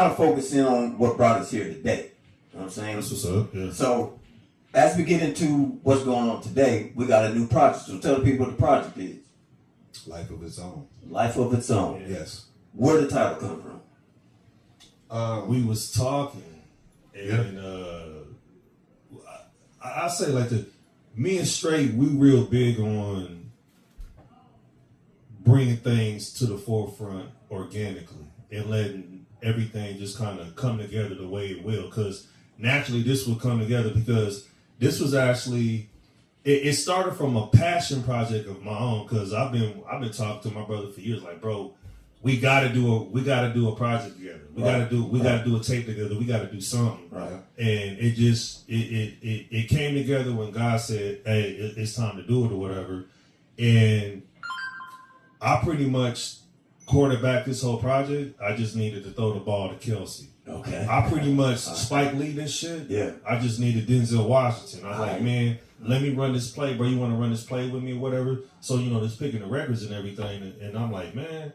kind of focus in on what brought us here today. You know what I'm saying? That's what's up. Yeah. So, as we get into what's going on today, we got a new project. So tell the people what the project is. Life of its own. Life of its own. Yes. Where did the title come from? We was talking, and I say like me and Straight, we real big on bringing things to the forefront organically and letting everything just kind of come together the way it will. Because naturally, this will come together because this was actually. It started from a passion project of my own because I've been talking to my brother for years. Like, bro, we gotta do a project together. We gotta do a tape together. We gotta do something. Right. And it just it came together when God said, "Hey, it's time to do it" or whatever. And I pretty much quarterbacked this whole project. I just needed to throw the ball to Kelsey. Okay. I pretty much Spike Lee this shit. Yeah. I just needed Denzel Washington. I was like, man, let me run this play, bro. You want to run this play with me or whatever? So, just picking the records and everything. And I'm like, man,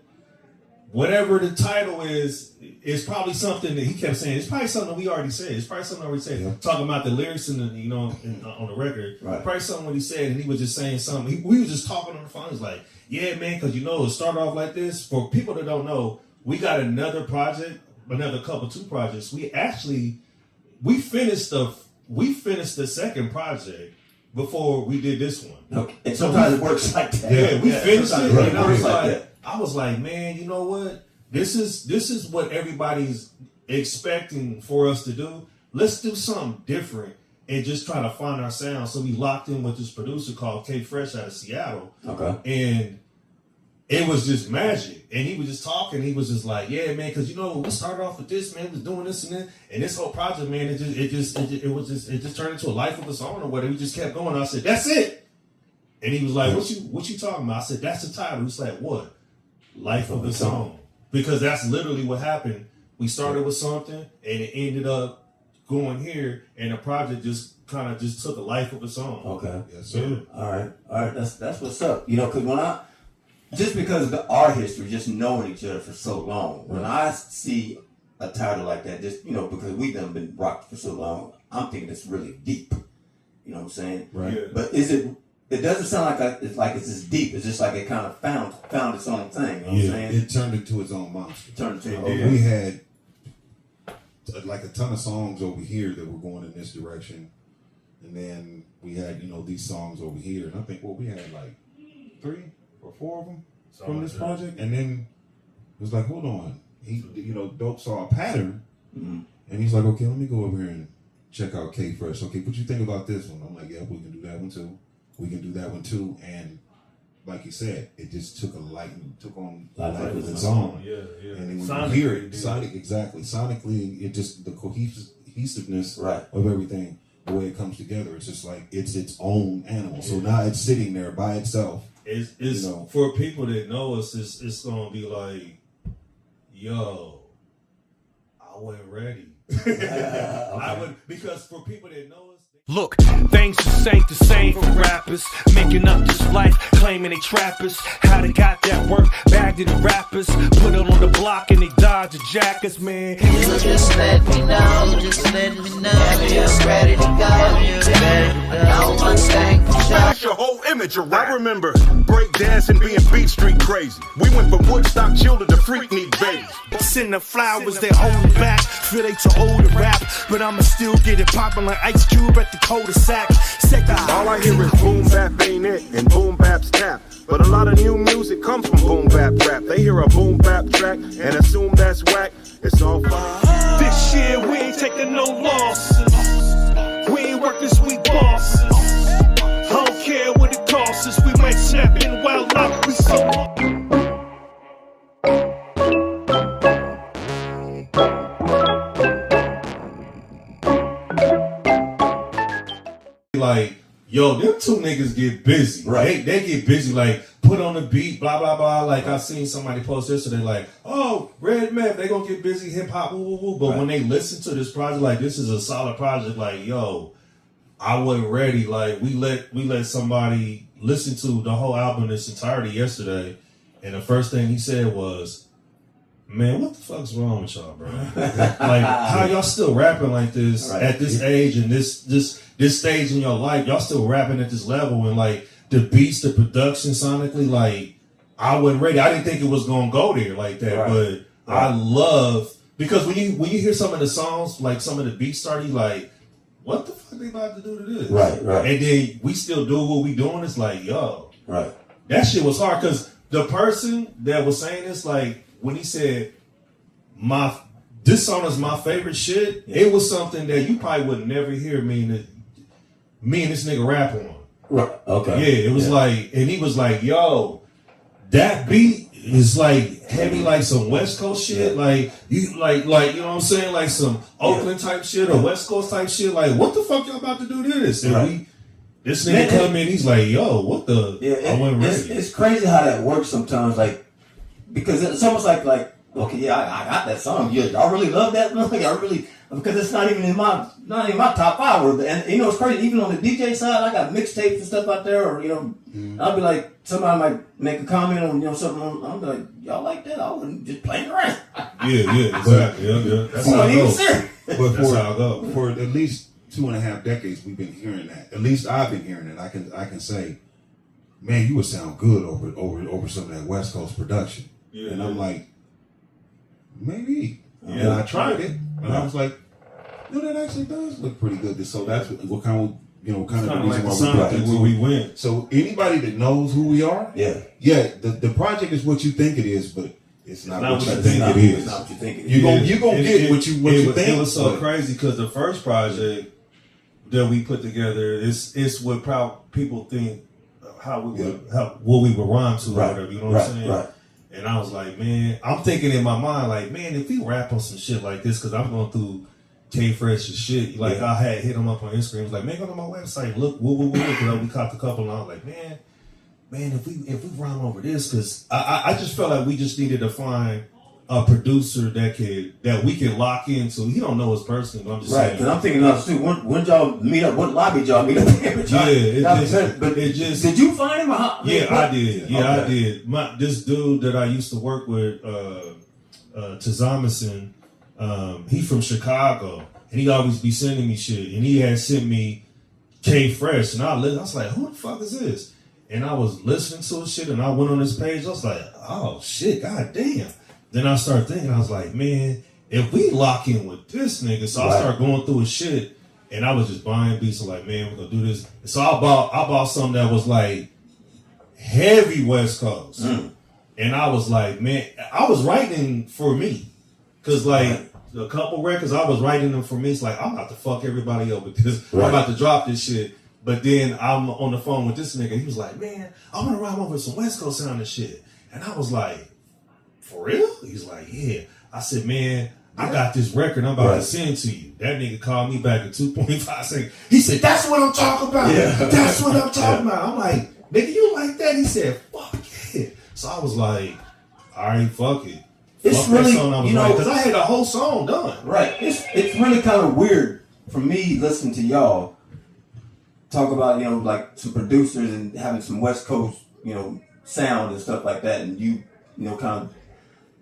whatever the title is, it's probably something that he kept saying. It's probably something we already said. It's probably something I already said. Yeah. Talking about the lyrics and on the record. Right. Probably something what he said, and he was just saying something. We was just talking on the phone. It's like, yeah, man, because it started off like this. For people that don't know, we got another project, another two projects. We finished the second project before we did this one. Okay. And sometimes it works like that. Yeah, we finished it. Right. And I was like, man, you know what? This is what everybody's expecting for us to do. Let's do something different and just try to find our sound. So we locked in with this producer called K Fresh out of Seattle. Okay. And it was just magic. And he was just talking. He was just like, yeah, man, because we started off with this, man, we was doing this and that. And this whole project, man, it just turned into a life of its own or whatever. We just kept going. I said, that's it. And he was like, what you talking about? I said, that's the title. He was like, what? Life of its own. Because that's literally what happened. We started with something and it ended up going here, and the project just kind of just took a life of its own. Okay. Yes, sir. Yeah. All right. That's what's up. Because just because of our history, just knowing each other for so long, when I see a title like that, just because we've been rocked for so long, I'm thinking it's really deep. You know what I'm saying? Right. Yeah. But it doesn't sound like it's as deep. It's just like it kind of found its own thing. You know what I'm saying? It turned into its own monster. We had like a ton of songs over here that were going in this direction, and then we had these songs over here, and I think we had like 3 or 4 of them from this project, and then it was like, hold on, he Dope saw a pattern, and he's like, okay, let me go over here and check out K Fresh. Okay, what you think about this one? I'm like, yeah, we can do that one too. We can do that one too, and like you said, it just took on life of its own. Yeah. And then when you hear it, sonically, it just the cohesiveness of everything, the way it comes together, it's just like it's its own animal. Yeah. So now it's sitting there by itself. It's for people that know us, it's gonna be like, yo, I wasn't ready. Okay. Because for people that know us. Look, things just ain't the same for rappers. Making up this life, claiming they trappers. How they got that work, bagged in the rappers. Put it on the block and they dodge the jackets, man. Just let me know, you're ready to go. No one's thankful. That's your whole image of rap. I remember breakdancing being Beat Street crazy. We went from Woodstock children to freak need babies. Send the flowers, they hold it back. Feel they too old to rap, but I'ma still get it poppin' like Ice Cube at the cul-de-sac. All I hear is boom bap ain't it, and boom bap's tap. But a lot of new music comes from boom bap rap. They hear a boom bap track and assume that's whack. It's all fine. This year we ain't taking no losses. We ain't working sweet bosses. I don't care what it costs us. We might snap in wild life. We so. Like, yo, them two niggas get busy. Right. They get busy, like, put on the beat, blah, blah, blah. Like, I seen somebody post yesterday, like, oh, Redman, they gonna get busy, hip hop, woo, woo, woo. But when they listen to this project, like, this is a solid project, like, yo, I wasn't ready. Like, we let somebody listen to the whole album in its entirety yesterday, and the first thing he said was, Man, what the fuck's wrong with y'all, bro? Like, how y'all still rapping like this at this age and this stage in your life? Y'all still rapping at this level, and like the beats, the production, sonically, like I wasn't ready. I didn't think it was gonna go there like that, but I love because when you hear some of the songs, like some of the beats start, you like, what the fuck they about to do to this? Right. And then we still do what we doing. It's like, yo, that shit was hard because the person that was saying this, like. When he said, this song is my favorite shit, it was something that you probably would never hear me and this nigga rap on. Right. Okay. Yeah, it was like, and he was like, yo, that beat is like heavy, like some West Coast shit, like you know what I'm saying, like some Oakland type shit or West Coast type shit. Like, what the fuck y'all about to do this? And this nigga come in, he's like, yo, what the? I wasn't ready. It's crazy how that works sometimes, like. Because it's almost like okay, I got that song. I really love that. Because it's not even in my top 5. And you know, it's crazy. Even on the DJ side, I got mixtapes and stuff out there. Or I'll be like, somebody might make a comment on something. I'll be like, y'all like that? I wasn't just playing around. Yeah, exactly. Yeah. That's how it goes. But for at least 2.5 decades, we've been hearing that. At least I've been hearing it. I can say, man, you would sound good over some of that West Coast production. Yeah, and I'm like, maybe. And I tried it, and I was like, no, that actually does look pretty good. So that's what kind of the reason why we went. So anybody that knows who we are, the project is what you think it is, but it's not what you think it is. It's not what you think it is. You're gonna get what you think. It was so crazy because the first project that we put together is what people think what we would rhyme to or whatever. You know what I'm saying? Right. And I was like, man, I'm thinking in my mind, like, man, if we rap on some shit like this, because I'm going through K-Fresh's shit, like, I had hit him up on Instagram, was like, man, go to my website, look, because we caught a couple, and I was like, man, if we rhyme over this, because I just felt like we just needed to find a producer that we can lock into. He don't know us personally, but I'm just saying. Because I'm thinking of too. When y'all meet up, what lobby y'all meet up in? Did you find him? I did. I did. This dude that I used to work with, Tazamison, he from Chicago, and he always be sending me shit, and he had sent me K-Fresh, and I was like, who the fuck is this? And I was listening to his shit, and I went on his page. I was like, oh shit, goddamn. Then I started thinking, I was like, man, if we lock in with this nigga, so I started going through his shit, and I was just buying beats. I'm like, man, we're gonna do this. And so I bought something that was like heavy West Coast, and I was like, man, I was writing for me, cause like a couple records I was writing them for me. It's like I'm about to fuck everybody up with this. I'm about to drop this shit. But then I'm on the phone with this nigga. He was like, man, I want to rhyme over some West Coast sound and shit. And I was like, for real? He's like, yeah. I said, man, I got this record I'm about to send to you. That nigga called me back in 2.5 seconds. He said, that's what I'm talking about. That's what I'm talking about. I'm like, nigga, you like that? He said, fuck yeah. So I was like, all right, fuck it. It's really, because I had the whole song done. Right. It's really kind of weird for me listening to y'all talk about, like some producers and having some West Coast, sound and stuff like that. And you kind of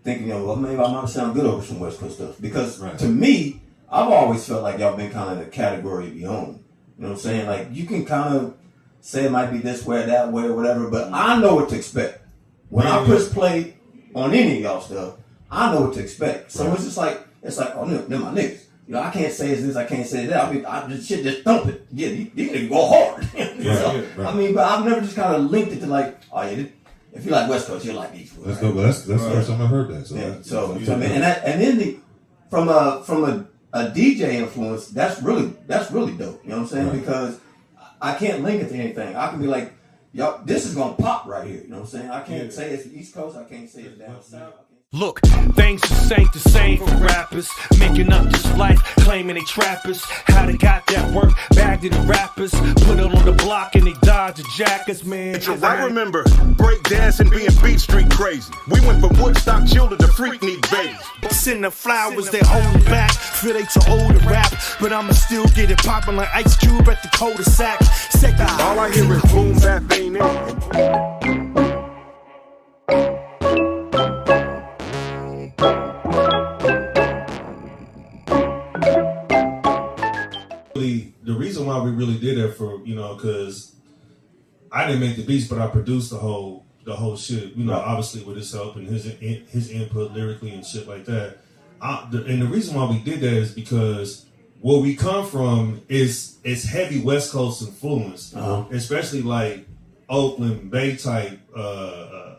thinking, well, maybe I might sound good over some West Coast stuff. Because to me, I've always felt like y'all been kind of in a category of your own. You know what I'm saying? Like, you can kind of say it might be this way or that way or whatever, but I know what to expect. When I push play on any of y'all stuff, I know what to expect. So it's just like, oh, they're my niggas. I can't say it's this, I can't say that. I just thump it. Yeah, you niggas go hard. I mean, but I've never just kind of linked it to like, oh yeah, if you like West Coast, you like these. That's dope. That's the first time I've heard that. So I mean, and then from a DJ influence, that's really dope. You know what I'm saying? Because I can't link it to anything. I can be like, yo, this is gonna pop right here. You know what I'm saying? I can't say it's the East Coast. I can't say it's down south. Look, things just ain't the same for rappers. Making up this life, claiming they trappers. How they got that work, bagged in the rappers. Put it on the block and they dodge the jackets, man. I remember break dancing, being beat street crazy. We went from Woodstock children to freak need babies. Send the flowers, they hold back. Feel they too old to rap, but I'ma still get it poppin' like Ice Cube at the cul-de-sac. All I hear is boom bap ain't it. reason why we really did that for, you know, because I didn't make the beats, but I produced the whole shit. You know, obviously with his help and his input lyrically and shit like that. And the reason why we did that is because where we come from is heavy West Coast influence, especially like Oakland Bay type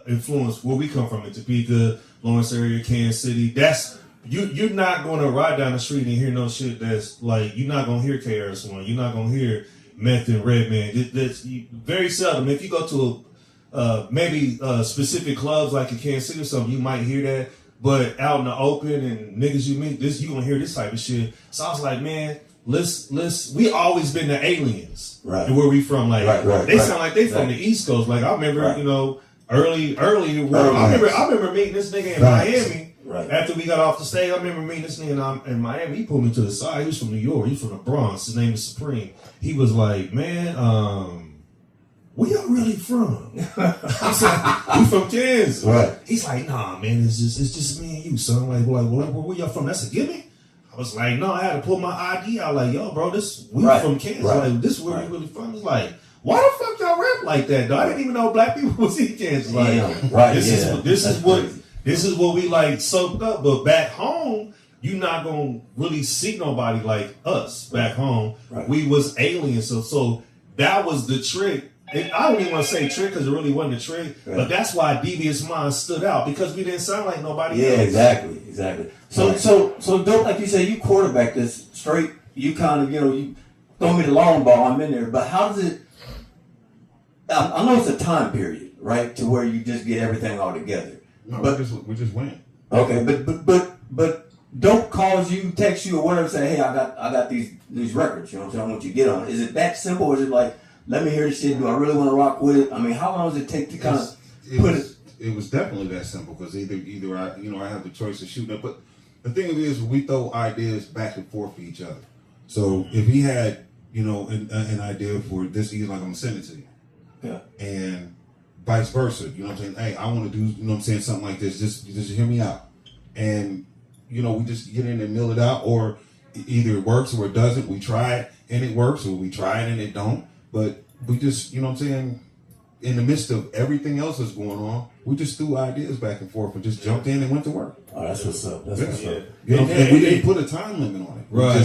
influence. Where we come from in Topeka, Lawrence area, Kansas City. That's you're not going to ride down the street and hear no shit that's like, you're not going to hear KRS-One. You're not going to hear Meth and Redman. That's very seldom. If you go to maybe specific clubs like in Kansas City or something, you might hear that. But out in the open and niggas you meet, you gonna hear this type of shit. So I was like, man, we always been the aliens. Right. And where we from, like they sound like they from the East Coast. Like I remember, you know, early I remember meeting this nigga in Miami. Right. After we got off the stage, I remember meeting this nigga in Miami. He pulled me to the side. He was from New York. He was from the Bronx. His name is Supreme. He was like, man, where y'all really from? I was like, we from Kansas. Right. He's like, nah, man, it's just me and you, son. Like, where y'all from? That's a gimme? I was like, no, I had to pull my ID out. Like, yo, bro, we from Kansas. Like, this is where we really from. He's like, why the fuck y'all rap like that, though? I didn't even know black people was in Kansas. Like, this is what we like soaked up. But back home, you're not gonna really see nobody like us back home. Right. We was aliens, so that was the trick. And I don't even want to say trick because it really wasn't a trick, but that's why DVS Mindz stood out, because we didn't sound like nobody else. Exactly. So Dope, like you said, you quarterback this straight. You kind of, you know, you throw me the long ball, I'm in there. But how does it? I know it's a time period, right, to where you just get everything all together. No, but we just went. Okay, but Dope calls you, texts you, or whatever, say, hey, I got these records. You know what I'm saying? I want you to get on it. Is it that simple, or is it like, let me hear this shit? Do I really want to rock with it? I mean, how long does it take to kind of put it? It was definitely that simple, because either I have the choice of shooting it. But the thing is, we throw ideas back and forth for each other. So if he had, you know, an idea for this, he's like, I'm gonna send it to you. Yeah. And vice versa. You know what I'm saying? Hey, I want to do, you know what I'm saying, something like this. Just hear me out. And, you know, we just get in and mill it out, or either it works or it doesn't. We try it and it works, or we try it and it don't. But we just, you know what I'm saying, in the midst of everything else that's going on, we just threw ideas back and forth and just jumped in and went to work. Oh, that's what's up. That's what's up. You know, and we didn't put a time limit on it. Right.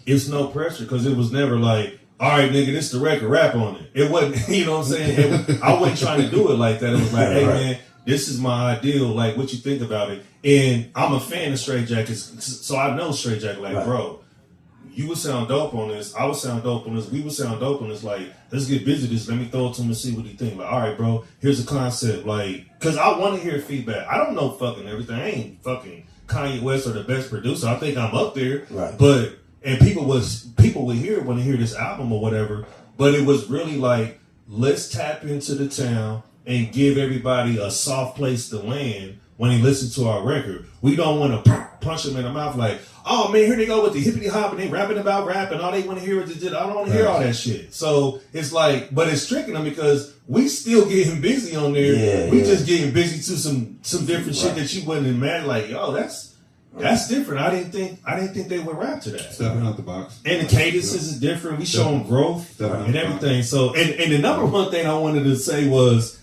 It's no pressure, because it was never like, all right, nigga, this the record, rap on it. It wasn't, you know what I'm saying? I wasn't trying to do it like that. It was like, hey, man, this is my ideal. Like, what you think about it? And I'm a fan of STR8JAKKET, so I know STR8JAKKET. Like, bro, you would sound dope on this. I would sound dope on this. We would sound dope on this. Like, let's get busy with this. Let me throw it to him and see what he think. Like, all right, bro, here's a concept. Like, because I want to hear feedback. I don't know fucking everything. I ain't fucking Kanye West or the best producer. I think I'm up there. Right. But, and people would hear it when they hear this album or whatever. But it was really like, let's tap into the town and give everybody a soft place to land when they listen to our record. We don't want to punch them in the mouth like, oh man, here they go with the hippity hop and they rapping about rap and all they want to hear is I don't want to hear all that shit. So it's like, but it's tricking them because we still getting busy on there. We just getting busy to some different shit that you wouldn't imagine. Like, yo, that's different. I didn't think they would rap to that. Stepping out the box. And the cadences is different. We show them growth and everything. So, and the number one thing I wanted to say was,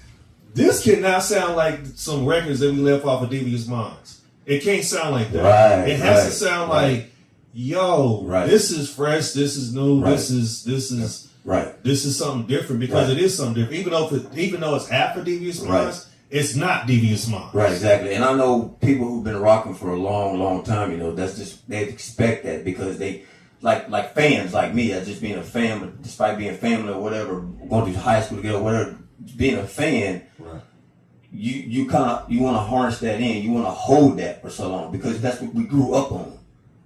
this cannot sound like some records that we left off of DVS Mindz. It can't sound like that. Right, it has to sound like, yo, this is fresh, this is new, this is something different, because it is something different. Even though it's half of DVS Mindz, it's not DVS Mindz. Right, exactly. And I know people who've been rocking for a long, long time, you know, that's just, they expect that, because they, like fans like me, just being a fan, but despite being family or whatever, going to high school together, whatever, being a fan, you want to harness that in. You want to hold that for so long, because that's what we grew up on.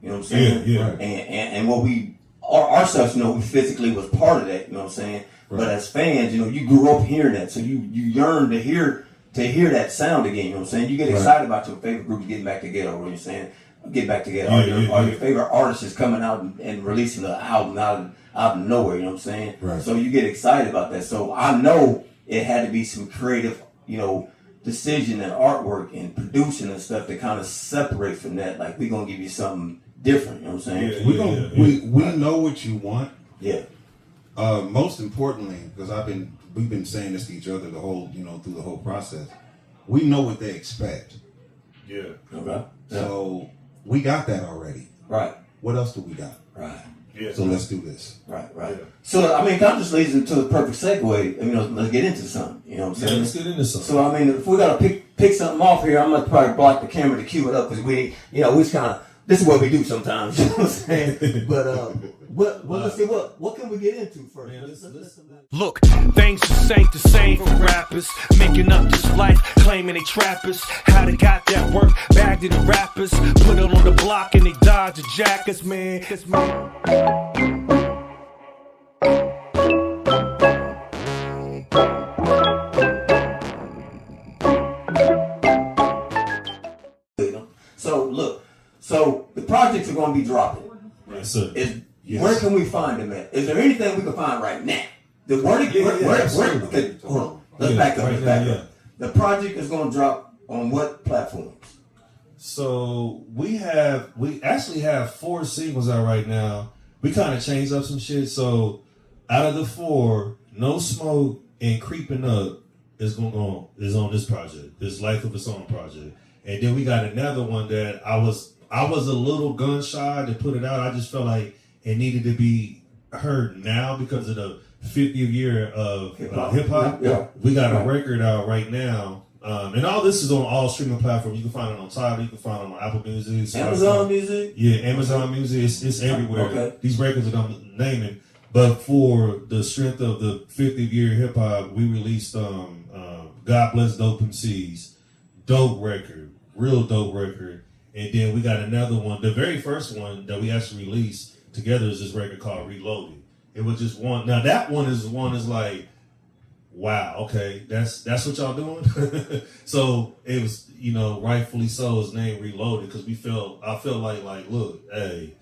You know what I'm saying? Yeah. And what we ourselves, you know, we physically was part of that. You know what I'm saying? Right. But as fans, you know, you grew up hearing that, so you yearn to hear that sound again. You know what I'm saying? You get excited about your favorite group getting back together. What you're saying? Get back together. Are your favorite artists is coming out and releasing an album out of nowhere? You know what I'm saying? Right. So you get excited about that. So I know it had to be some creative, you know, decision and artwork and producing and stuff that kind of separate from that. Like, we're gonna give you something different. You know what I'm saying? We know what you want. Yeah. Most importantly, because we've been saying this to each other through the whole process. We know what they expect. Yeah. Okay. So we got that already. Right. What else do we got? Right. Yeah. So let's do this. Right. Yeah. So I mean, that just leads into the perfect segue. Let's get into something. You know what I'm saying? Let's get into something. So I mean, if we gotta pick something off here, I'm gonna probably block the camera to cue it up because we just kind of. This is what we do sometimes. You know what I'm saying? But let's see what can we get into first? Man, Look, things just ain't the same for rappers. Making up this life, claiming they trappers. How they got that work, bagged in the rappers. Put it on the block and they dodge the jackets, man. So the projects are going to be dropping. Yes, sir. Where can we find them at? Is there anything we can find right now? Hold on. Let's back up. The project is going to drop on what platforms? So we actually have 4 singles out right now. We kind of changed up some shit. So out of the 4, No Smoke and Creeping Up is on this project. This Life of a Song project. And then we got another one that I was a little gun shy to put it out. I just felt like it needed to be heard now because of the 50th year of hip hop. Yeah. We got a record out right now. And all this is on all streaming platforms. You can find it on Tidal. You can find it on Apple Music. Amazon Music? Yeah, Amazon Music. It's everywhere. Okay. These records that I'm naming. But for the strength of the 50th year hip hop, we released God Bless D.O.P.E.'s dope record, real dope record. And then we got another one. The very first one that we actually released together is this record called Reloaded. It was just one. Now that one is like, wow, okay, that's what y'all doing. So it was, rightfully so, his name Reloaded, because I felt like, look, hey,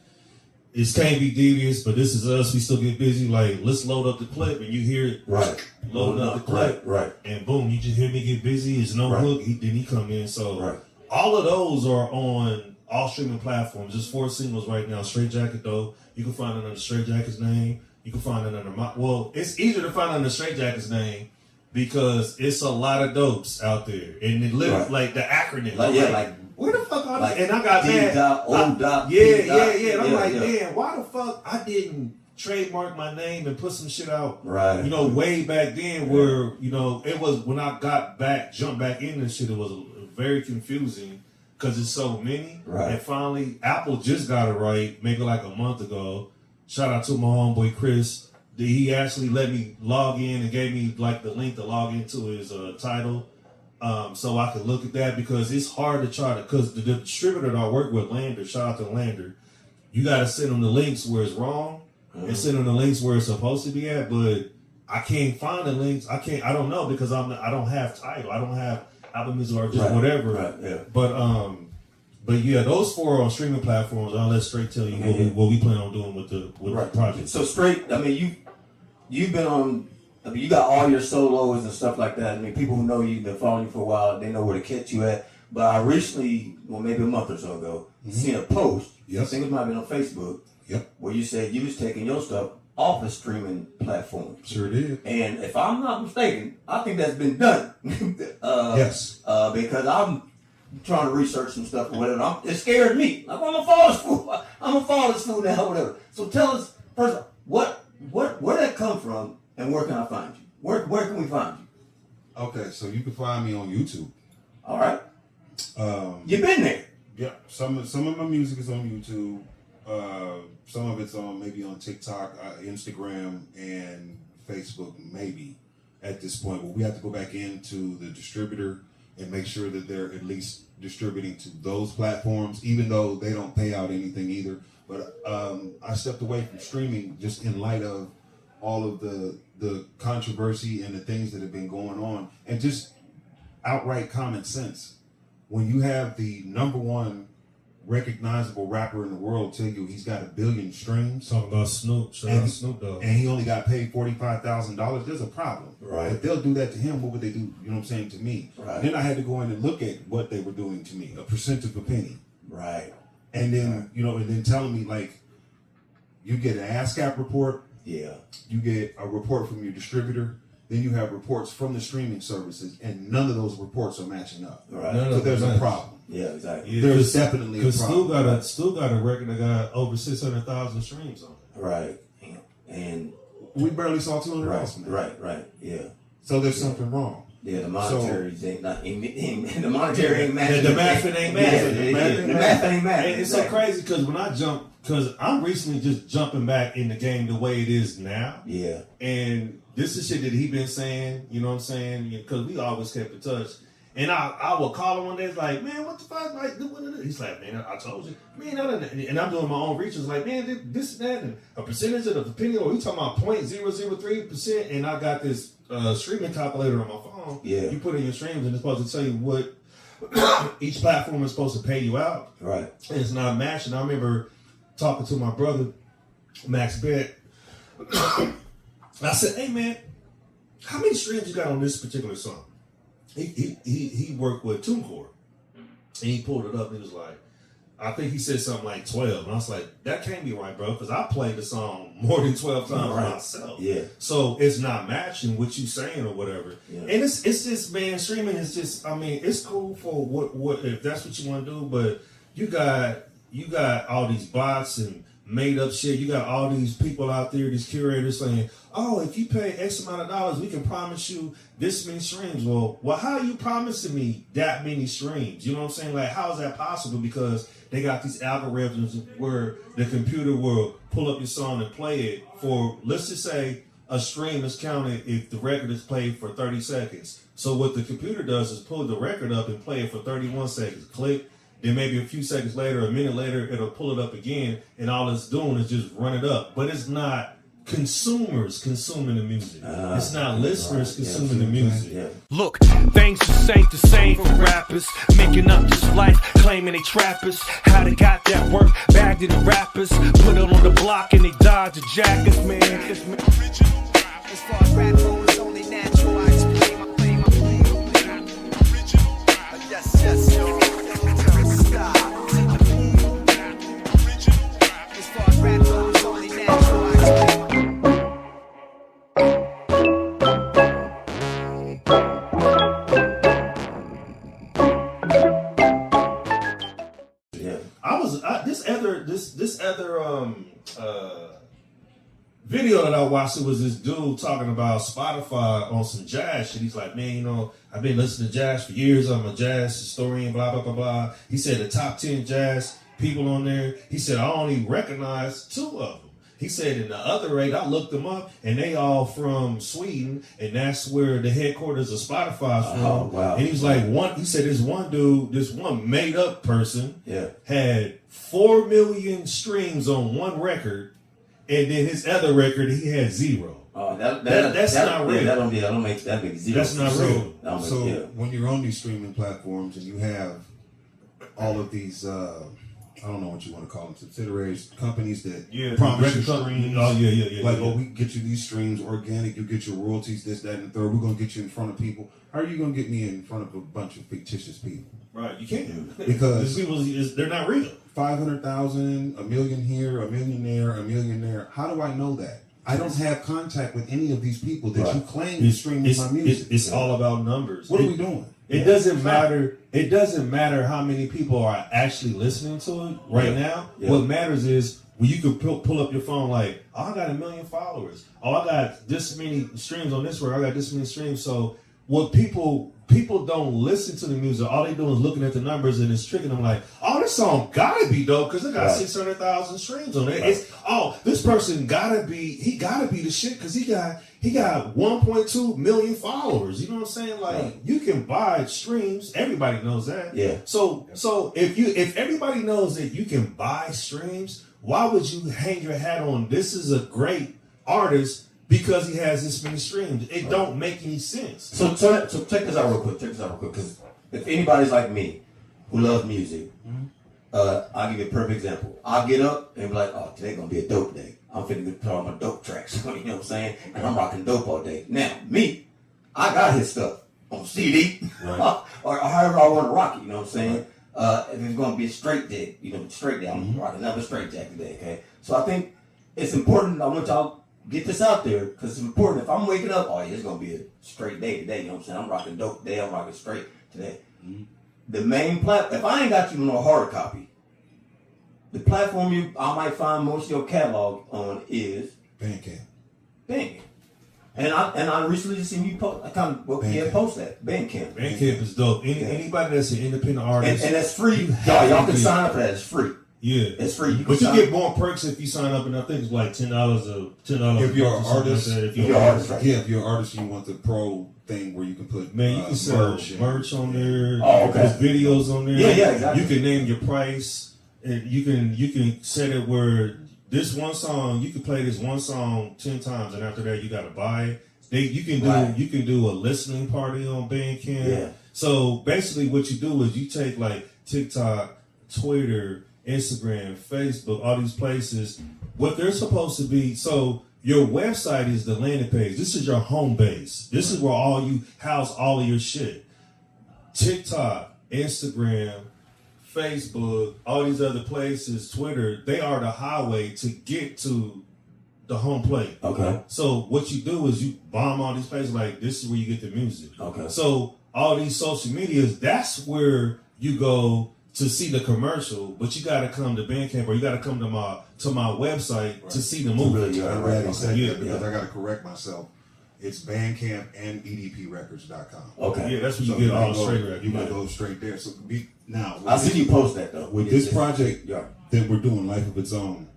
it can't be devious, but this is us. We still get busy. Like, let's load up the clip, and you hear it. Right. Loading up the clip. Right. And boom, you just hear me get busy. It's no hook. Then he come in. So all of those are on all streaming platforms. There's 4 singles right now. STR8JAKKETT though. You can find it under STR8JAKKETT's name. You can find it under it's easier to find under STR8JAKKETT's name because it's a lot of dopes out there. And it literally like the acronym. Where the fuck are they? And I got mad. Yeah. And I'm like, man, why the fuck I didn't trademark my name and put some shit out, right? Way back then, where it was when I jumped back in this shit. It was very confusing because it's so many. Right. And finally, Apple just got it right, maybe like a month ago. Shout out to my homeboy Chris. He actually let me log in and gave me like the link to log into his title. So I could look at that because it's hard to because the distributor that I work with, Lander, shout out to Lander, you got to send them the links where it's wrong and send them the links where it's supposed to be at, but I can't find the links. I don't know because I don't have title. I don't have Apple Music or just whatever. Right, yeah. But yeah, those 4 on streaming platforms. I'll let Straight tell you what we plan on doing with the project. So Straight, I mean, you've been on. I mean, you got all your solos and stuff like that. I mean, people who know you, been following you for a while, they know where to catch you at. But I recently, maybe a month or so ago, seen a post. I think it might have been on Facebook. Where you said you was taking your stuff off of streaming platforms. Sure did. And if I'm not mistaken, I think that's been done. Yes. Because I'm trying to research some stuff or whatever. It scared me. Like, I'm gonna follow this fool. I'm gonna follow this fool now, whatever. So tell us first, where that come from? And where can I find you? Where can we find you? Okay, so you can find me on YouTube. All right. You've been there. Yeah. Some of my music is on YouTube. Some of it's maybe on TikTok, Instagram, and Facebook, maybe at this point. But we have to go back into the distributor and make sure that they're at least distributing to those platforms, even though they don't pay out anything either. But I stepped away from streaming just in light of all of the controversy and the things that have been going on, and just outright common sense. When you have the #1 recognizable rapper in the world tell you he's got 1 billion streams, talking about Snoop, Snoop Dogg, and he only got paid $45,000, there's a problem. Right. If they'll do that to him, what would they do? You know what I'm saying, to me? Right. Then I had to go in and look at what they were doing to me, a percent of a penny. Right. And then, you know, and then telling me, like, you get an ASCAP report. Yeah. You get a report from your distributor. Then you have reports from the streaming services, and none of those reports are matching up. Right. So there's a problem. Yeah, exactly. There's definitely a problem. Because Stu got a record that got over 600,000 streams on it. Right. And we barely saw 200,000. Right. Yeah. So there's something wrong. Yeah, the monetary ain't not. The monetary ain't matching. The math ain't matching. The math ain't matching. It's so crazy because when I jump, because I'm recently just jumping back in the game the way it is now. Yeah. And this is shit that he been saying, you know what I'm saying? Because we always kept in touch. And I will call him one day, it's like, man, what the fuck? Like, he's like, man, I told you. Man, and I'm doing my own research, like, man, this and that, and a percentage of the opinion, or we talking about 0.003%, and I got this streaming calculator on my phone. Yeah. You put in your streams, and it's supposed to tell you what each platform is supposed to pay you out. Right. And it's not matching. I remember talking to my brother, Max Bett. I said, hey, man, how many streams you got on this particular song? He worked with TuneCore, and he pulled it up, and he was like, I think he said something like 12, and I was like, that can't be right, bro, because I played the song more than 12 times myself. Yeah. So it's not matching what you saying or whatever. Yeah. And it's just, man, streaming is just, I mean, it's cool for what if that's what you want to do, but you got all these bots and made up shit. You got all these people out there, these curators saying, oh, if you pay X amount of dollars, we can promise you this many streams. Well, how are you promising me that many streams? You know what I'm saying? Like, how is that possible? Because they got these algorithms where the computer will pull up your song and play it for, let's just say, a stream is counted if the record is played for 30 seconds. So what the computer does is pull the record up and play it for 31 seconds. Click. Then maybe a few seconds later, a minute later, it'll pull it up again, and all it's doing is just run it up. But it's not consumers consuming the music. It's not listeners consuming the music. Yeah. Look, things just ain't the same for rappers. Making up this life, claiming they trappers. How they got that work, bagged in the rappers. Put it on the block and they dodge the jackets, man. As far as rap goes, only natural. I explain my play. Yes, yo. Stop. As far as rap goes, only natural. I explain. This other video that I watched, it was this dude talking about Spotify on some jazz shit. He's like, man, you know, I've been listening to jazz for years. I'm a jazz historian, blah, blah, blah, blah. He said the top 10 jazz people on there, he said, I only recognize 2 of them. He said in the other 8, I looked them up, and they all from Sweden, and that's where the headquarters of Spotify's from. Oh, wow. And he was like, he said this one dude, this one made up person, Yeah. had 4 million streams on one record, and then his other record he had 0. That's not real. That makes 0. That's not real. So when you're on these streaming platforms and you have all of these, I don't know what you want to call them, subsidiaries, companies that promise you streams. Oh, yeah. Like, oh, we can get you these streams organic, you get your royalties, this, that, and the third. We're going to get you in front of people. How are you going to get me in front of a bunch of fictitious people? Right, you can't. Because these people, they're not real. 500,000, a million here, a million there, a million there. How do I know that? I don't have contact with any of these people that you claim to stream my music. It's all about numbers. What are we doing? It doesn't matter. It doesn't matter how many people are actually listening to it right now. Yeah. What matters is when you can pull up your phone like, oh, I got 1 million followers. Oh, I got this many streams on this word. I got this many streams. So what people don't listen to the music. All they do is looking at the numbers and it's tricking them like, oh, this song gotta be dope because it got 600,000 streams on it. It's this person gotta be the shit because he got 1.2 million followers. You know what I'm saying? Like you can buy streams. Everybody knows that. Yeah. So if everybody knows that you can buy streams, why would you hang your hat on this is a great artist because he has this many streams? It don't make any sense. So check this out real quick. Because if anybody's like me who loves music, I'll give you a perfect example. I'll get up and be like, oh, today gonna be a dope day. I'm finna be put on my dope tracks. You know what I'm saying? And I'm rocking dope all day. Now, I got his stuff on CD or however I want to rock it. You know what I'm saying? if it's going to be a straight day, straight day, I'm rocking another straight jacket today, okay? So I think it's important. I want y'all get this out there because it's important. If I'm waking up, oh yeah, it's going to be a straight day today. You know what I'm saying? I'm rocking dope today. I'm rocking straight today. The main platform, if I ain't got you on a hard copy, the platform I might find most of your catalog on is Bandcamp. Bandcamp. And I recently just seen you post. I kind of post that Bandcamp. Bandcamp is dope. Anybody that's an independent artist, and that's free. Y'all can sign up for that. It's free. Yeah, it's free. But you get more perks if you sign up, and I think it's like $10 if you're an artist. If you're an artist, right? Yeah, if you're an artist, you want the pro thing where you can put you can sell merch on there. Oh, okay. There's videos on there. Yeah, exactly. You can name your price, and you can set it where this one song you can play this one song 10 times, and after that you got to buy it. You can do a listening party on Bandcamp. Yeah. So basically, what you do is you take like TikTok, Twitter, Instagram, Facebook, all these places, what they're supposed to be. So your website is the landing page. This is your home base. This is where you house all of your shit. TikTok, Instagram, Facebook, all these other places, Twitter, they are the highway to get to the home plate. Okay. So what you do is you bomb all these places, like this is where you get the music. Okay. So all these social medias, that's where you go to see the commercial, but you got to come to Bandcamp or you got to come to my website to see the movie. I'm glad you said that because I got to correct myself. It's Bandcamp and EDPrecords.com. Okay. Yeah, that's where you get all straight records. You can go straight there. So now, I see you post that though. With this project that we're doing, Life of Its Own,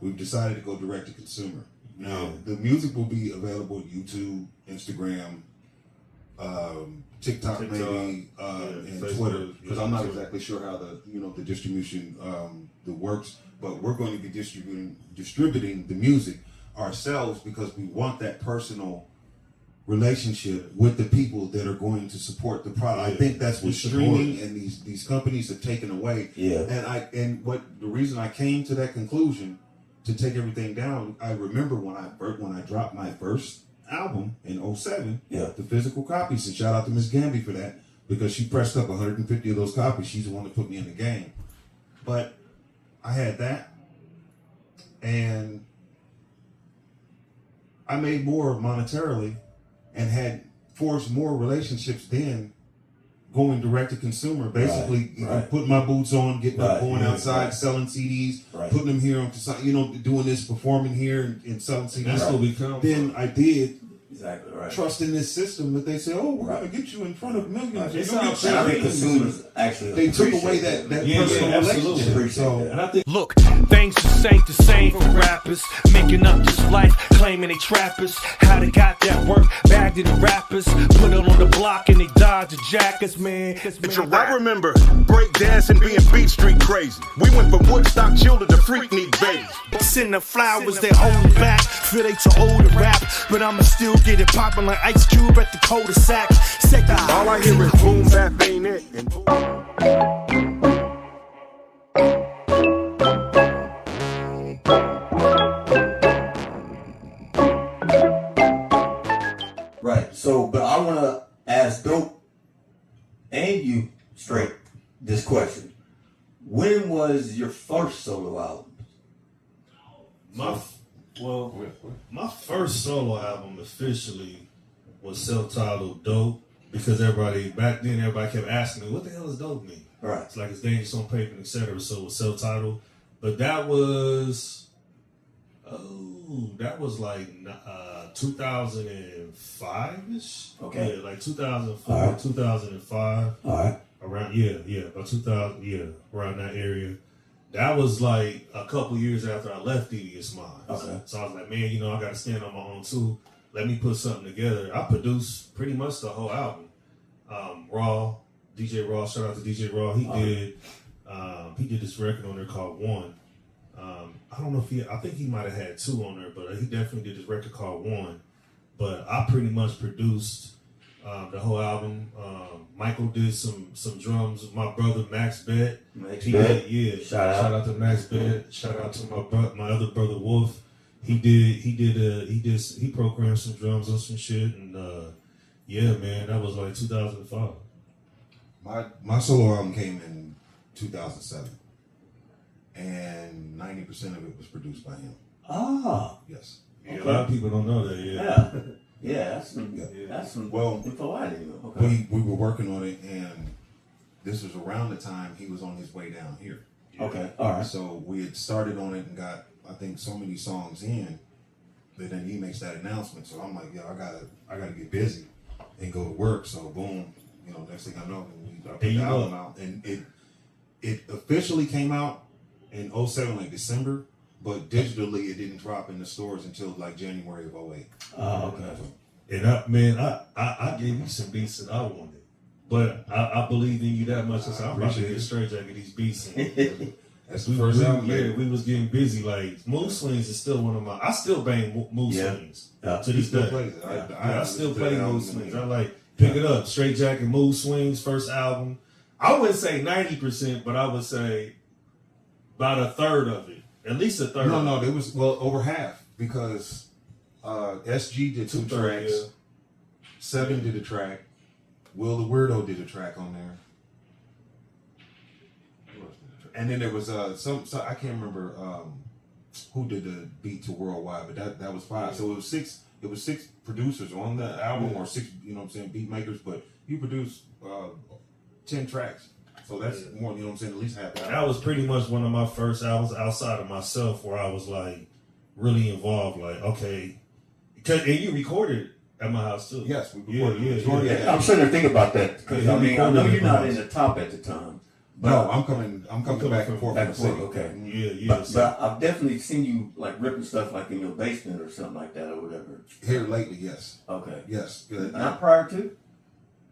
we've decided to go direct to consumer. Now, the music will be available on YouTube, Instagram, TikTok maybe, and Twitter. Because I'm not exactly sure how the distribution works, but we're going to be distributing the music ourselves because we want that personal relationship with the people that are going to support the product. I think that's what streaming and these companies have taken away. Yeah. And what the reason I came to that conclusion to take everything down, I remember when I dropped my first album in 2007, the physical copies, and shout out to Miss Gamby for that because she pressed up 150 of those copies. She's the one that put me in the game. But I had that, and I made more monetarily and had forged more relationships then going direct to consumer, basically putting my boots on, getting up, going outside, selling CDs, putting them here on, doing this, performing here and selling CDs. That's what we come Then I did. Exactly right. Trust in this system that they say, oh, we're going to get you in front of millions. It's I think consumers actually they took away that personal relationship. So, and I think, look, things just ain't the same for rappers. Making up this life, claiming they trappers. How they got that work, bagged in the rappers. Put it on the block and they dodge the jackets, man. I remember break dancing, being Beat Street crazy. We went from Woodstock children to Freaknik babies. Send the flowers, they hold it back. Feel they too old to rap, but I'ma still get it poppin' like Ice Cube at the cul-de-sac. All I hear is boom bap ain't it, and boom. Right. So, but I want to ask D.O.P.E and you straight this question: when was your first solo album? My first solo album officially was self-titled D.O.P.E because everybody kept asking me, what the hell does D.O.P.E mean? Right. It's like it's dangerous on paper, etc. So it was self-titled. But that was like 2005-ish. Okay. Yeah, like 2004, 2005. All right. Around, about 2000, around that area. That was like a couple years after I left DVS Mindz. Okay. So I was like, man, I got to stand on my own too. Let me put something together. I produced pretty much the whole album. DJ Raw, shout out to DJ Raw. He did this record on there called One. I don't know I think he might have had two on there, but he definitely did this record called One. But I pretty much produced the whole album. Michael did some drums. My brother Max Bett. Shout out to Max Bett. Shout out to my other brother Wolf. He programmed some drums on some shit, and man, that was like 2005. My solo album came in 2007, and 90% of it was produced by him. Ah, Yes. Yeah, a lot of people don't know that. yeah, yeah. That's some. Yeah. That's some. Well, info I didn't know. Okay. We were working on it, and this was around the time he was on his way down here. Okay. All right. So we had started on it and got, I think, so many songs in that then he makes that announcement. So I'm like, yo, I gotta get busy and go to work. So boom, you know, next thing I know, I put the album out, and it officially came out in 07, like December, but digitally it didn't drop in the stores until like January of 08. Oh, okay. And I gave you some beats that I wanted. But I believe in you that much. I said, I'm about to get STR8JAKKET these beats. That's the first album. Yeah, we was getting busy. Like, Mood Swings is still one of my, I still bang Mood Swings to this day. I still play Mood Swings. I like, pick it up. STR8JAKKET, Mood Swings, first album. I wouldn't say 90%, but I would say about a third of it. At least a third. No, it was, well, over half, because SG did two tracks. Yeah. Seven did a track. Will the Weirdo did a track on there. And then there was some I can't remember who did the beat to Worldwide, but that was 5. So it was 6. It was 6 producers on the album, or 6, you know what I'm saying, beat makers. But you produced 10 tracks, so that's more. You know what I'm saying, at least half the album. That was pretty much one of my first albums outside of myself where I was like really involved. Like, okay, and you recorded at my house too. Yes, we recorded. Yeah. I'm sitting there thinking about that because I mean, I know you're not in the top at the time. But no, I'm coming back and forth. Back and forth. Okay. Yeah. But I've definitely seen you like ripping stuff like in your basement or something like that or whatever. Here lately, yes. Okay. Yes. Not prior to?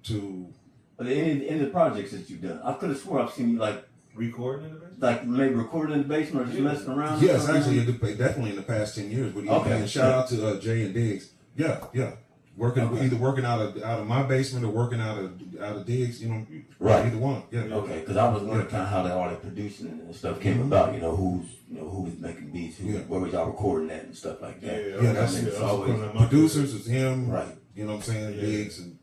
To any of the projects that you've done. I could have swore I've seen you like recording in the basement? Like maybe recording in the basement or just messing around? Yes, actually, definitely in the past 10 years. But and shout out to Jay and Diggs. Yeah. Either working out of my basement or working out of Diggs, you know, right? Either one, yeah. Okay, because I was wondering kind of how all that producing and stuff came about. You know, who was making beats, where was y'all recording that and stuff like that. Yeah, that's always producers is him, right? You know what I'm saying, Diggs and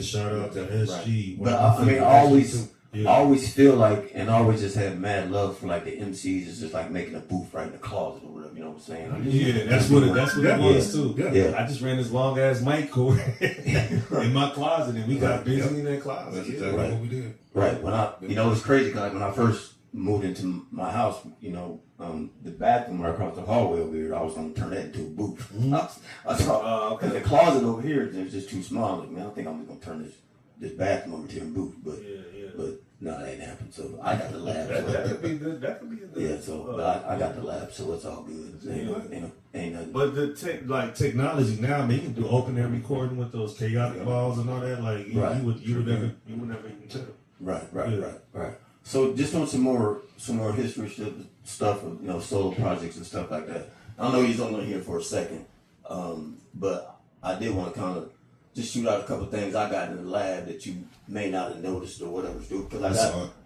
shout out to SG. Right. But I mean, I always feel like, and I always just have mad love for like the MCs. It's just like making a booth right in the closet or whatever. You know what I'm saying? Yeah, that's what it was too. Yeah. I just ran this long ass mic cord in my closet, and we got busy in that closet. That's exactly what we did. Right. When it was crazy because when I first moved into my house, the bathroom right across the hallway over here, I was going to turn that into a booth. I thought, because the closet over here is just too small. Like, man, I don't think I'm just going to turn this bathroom over to a booth. But no, that ain't happened. So I got the lab. That could be good. That could be a good. Yeah. So, but I got the lab, so it's all good. Ain't nothing. But the technology now, I mean, you can do open air recording with those chaotic balls and all that. Like you would never even tell. Right. So just on some more history stuff of solo projects and stuff like that. I know you're only here for a second, but I did want to kind of just shoot out a couple things I got in the lab that you may not have noticed or whatever, because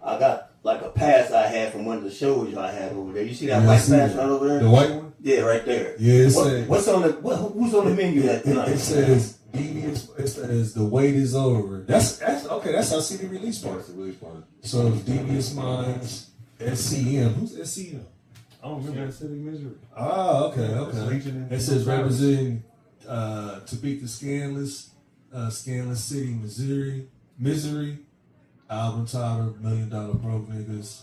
I got like a pass I had from one of the shows I had over there. You see that white pass right over there? The white one? Yeah, right there. Yeah, who's on the menu that tonight? It says DVS. It says the wait is over. That's okay. That's our CD release part. So it's DVS Mindz, SCM. Who's SCM? I don't remember that city misery. Ah, okay. It says representing to beat the Scandalous City, Misery. Album title, $1 Million Broke Niggas.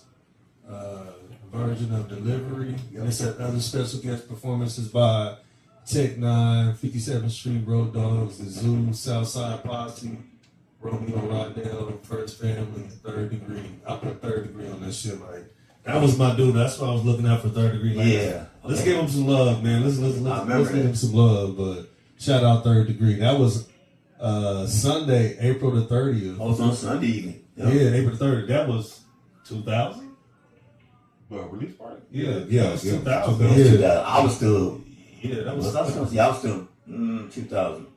Version of Delivery. And it said other special guest performances by Tech 9, 57th Street Road Dogs, The Zoo, Southside Posse, Romeo Rondell, First Family, Third Degree. I put Third Degree on that shit. Like, that was my dude. That's why I was looking out for Third Degree. Like, let's give him some love, man. Let's give him some love. But shout out Third Degree. That was Sunday, April the 30th. Oh, it's on Sunday evening. Yeah, April the 30th. That was 2000. Well, release party. Yeah, 2000. I was still. Yeah, I was still 2000.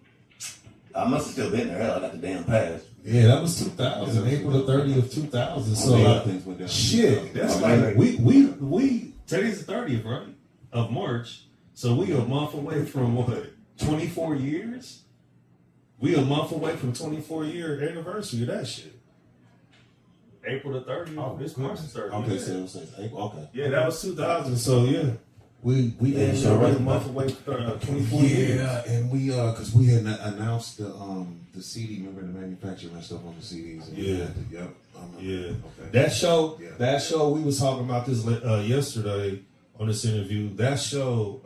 I must have still been there. Hell, I got the damn pass. Yeah, that was 2000. April the 30th, 2000. So shit, that's like we today's the 30th, right? Of March. So we a month away from what? 24 years? We a month away from 24-year anniversary of that shit. April the 30th. Oh, It's March the 30th. Okay, yeah. so April. Okay. Yeah, that was 2000. So yeah, we Yeah, so so right a right. month away from 24 years. Yeah, and we because we had announced the CD. Remember the manufacturer and stuff on the CDs. And Yeah. Yep. Yeah, Okay. that show. Yeah. That show. We was talking about this yesterday on this interview. That show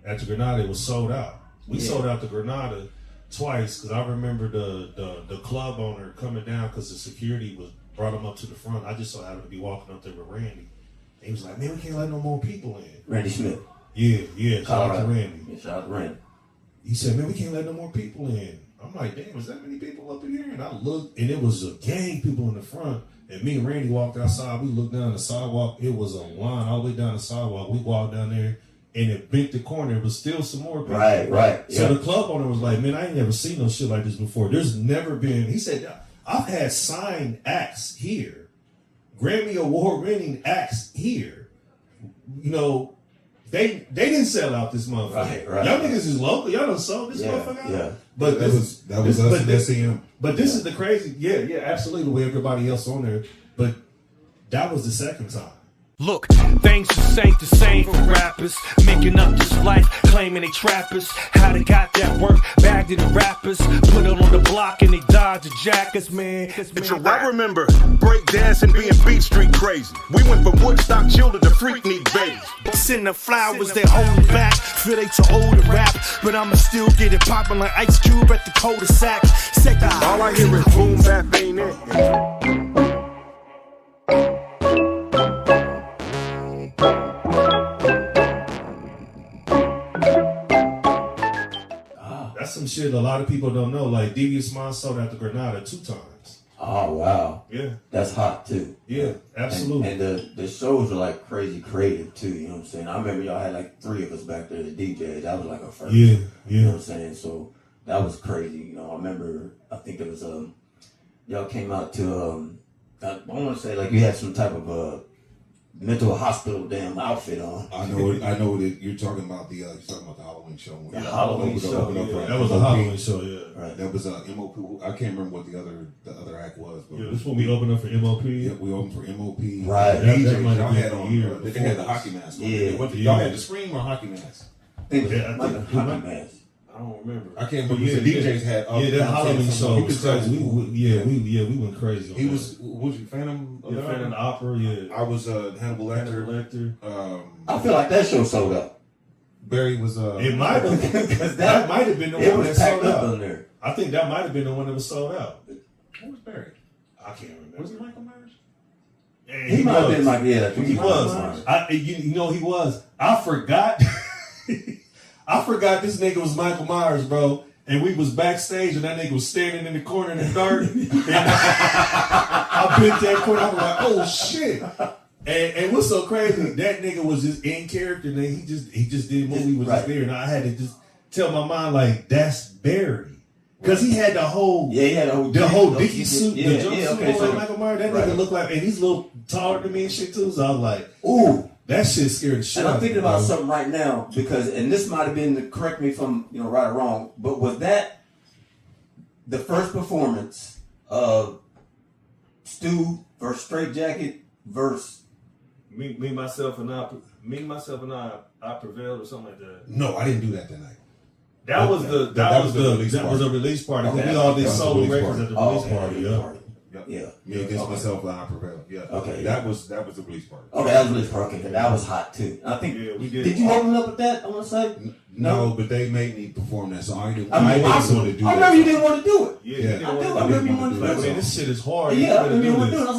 at the Granada was sold out. We sold out the Granada twice because I remember the club owner coming down because the security brought him up to the front. I just so happened to be walking up there with Randy. And he was like, "Man, we can't let no more people in." Randy Smith. Yeah. Shout out to Randy. Yeah, shout out to Randy. He said, "Man, we can't let no more people in." I'm like, "Damn, is that many people up in here?" And I looked, and it was a gang of people in the front. And me and Randy walked outside. We looked down the sidewalk. It was a line all the way down the sidewalk. We walked down there, and it bent the corner. It was still some more people. Right. So Yeah. the club owner was like, "Man, I ain't never seen no shit like this before. There's never been." He said, "I've had signed acts here, Grammy Award-winning acts here. You know, they didn't sell out this motherfucker. Right. Y'all niggas is local. Y'all done sold this motherfucker out." Yeah. But that was us and SEM. But this is the crazy, yeah, absolutely, the way everybody else on there. But that was the second time. Look, things just ain't the same for rappers. Making up this life, claiming they trappers. How they got that work, bagged in the rappers. Put it on the block and they dodge the jackets, man. I remember break dancing, being Beat Street crazy. We went from Woodstock children to freak need babies. Send the flowers, they hold it back. Feel they too old to rap, but I'ma still get it poppin' like Ice Cube at the cul-de-sac. All I hear is boom bap, ain't it? That's some shit a lot of people don't know. Like DVS Mindz sold out the Granada 2 times. Oh wow. Yeah. That's hot too. Yeah, absolutely. And the shows are like crazy creative too, you know what I'm saying? I remember y'all had like 3 of us back there to DJ. That was like a first. Yeah. You know what I'm saying? So that was crazy. You know, I remember I think it was y'all came out to I wanna say like you had some type of mental hospital damn outfit on. I know that you're talking about the Halloween show. The Halloween show. Yeah, that was a Halloween show, yeah. Right. That was MOP. I can't remember what the other act was. But Yeah, this when we opened up for MOP. Yeah, we opened for MOP. Right. DJs, might y'all have had been on. a year They had the before hockey mask on. Yeah. Y'all had the Scream or hockey mask? I think it Yeah, I was think- hockey mask. I don't remember. I can't remember. Yeah, The DJs had. that Halloween show You was could tell crazy. We went crazy. On He that. was you Phantom? Yeah, Phantom of the Opera. Yeah, I was Hannibal Lecter. Lecter. I feel like that show sold out. Barry was It might have. Because That might have been the it one that was packed sold up out. on there. I think that might have been the one that was sold out. Who was Barry? I can't remember. Was it Michael Myers? Yeah, He might have been like, yeah, He was. You know, he was. I forgot. I forgot this nigga was Michael Myers, bro. And we was backstage, and that nigga was standing in the corner in the dark. And I bent that corner. I was like, "Oh shit!" And what's so crazy? That nigga was just in character. And he just did movie was just there, and I had to just tell my mind like, "That's Barry," because he had the whole he had the whole Dickie suit, the Yeah, jumpsuit okay, on so, like Michael Myers. That nigga looked like, and he's a little taller than me and shit too. So I was like, ooh. that shit scared the shit And out I'm of me, thinking about bro. something right now because, and this might have been, correct me if I'm right or wrong, but was that the first performance of Stu versus STR8JAKKET versus Me, myself, and I prevailed or something like that. No, I didn't do that night. That was a release party. Okay. We all did That was solo the release records party. at the release party. release Yeah. party. Yep. Yeah. Me against Okay. myself, and I prevailed. Yeah. Okay. That was the release party. Okay, that was release party. Okay, that was hot too. I think. Yeah, we did. Did you open up with that? I want to say. No, but they made me perform that song. I didn't I mean, want to do I that. remember you didn't want to do it. Yeah, Yeah. you didn't I want do. to I do remember it. you wanted to do Like, that. man, this shit is hard. Yeah, I You remember you better wanted to do do it. I this. was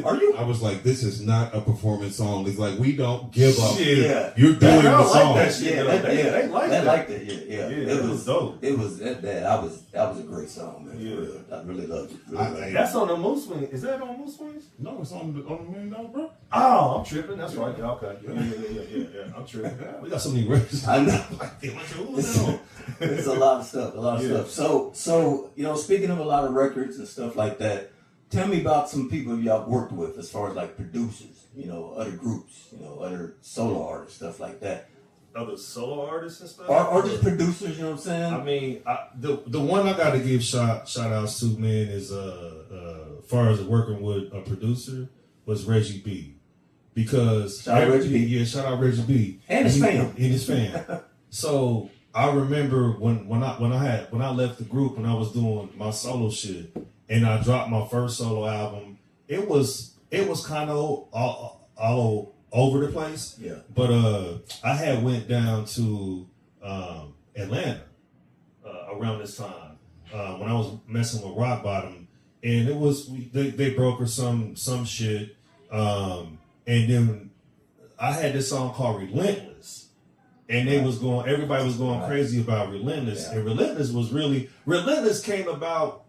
like, are you? I was like, this is not a performance song. It's like, we don't give up. Shit. Yeah. You're doing They the like song. that shit. Yeah, though. They like that. liked it. Yeah. Yeah, it was dope. It was that. That was a great song, man. Yeah. For real. I really loved it. Really I- loved it. That's on the Moose Swing. Is that on Moose Swings? No, it's on the $1 million, bro. Oh, I'm tripping. That's right. Yeah, okay. Yeah. I'm tripping. We got so many records. I know. It's It's a lot of stuff. So speaking of a lot of records and stuff like that, tell me about some people y'all worked with as far as like producers, other groups, other solo artists, stuff like that. Other solo artists and stuff? Or just producers, you know what I'm saying? I mean, the one I got to give shout outs to, man, is far as working with a producer was Reggie B. Because shout out Reggie B. Yeah, shout out Reggie B. And his fam. And his fam. So I remember when I left the group and I was doing my solo shit and I dropped my first solo album, it was kind of all over the place. Yeah. But I had went down to Atlanta around this time when I was messing with Rock Bottom, and it was they broke her some shit, and then I had this song called Relentless, and everybody was going crazy about Relentless, and Relentless came about.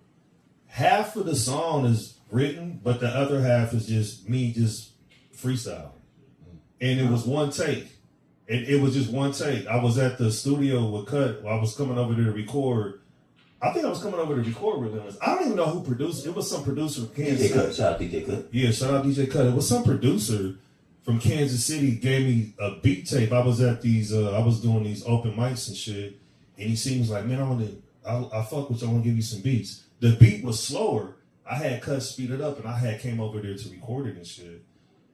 Half of the song is written, but the other half is just me just freestyling, and it was one take. It was just one take. I was at the studio with Cut. I was coming over there to record. I think I was coming over to record Relentless. I don't even know who produced. It was some producer from Kansas City. Shout out DJ Cut. Yeah, shout out DJ Cut. It was some producer from Kansas City gave me a beat tape. I was at these. I was doing these open mics and shit, and he seems like, man, I fuck with you. I want to give you some beats. The beat was slower. I had Cut speed it up, and I had came over there to record it and shit.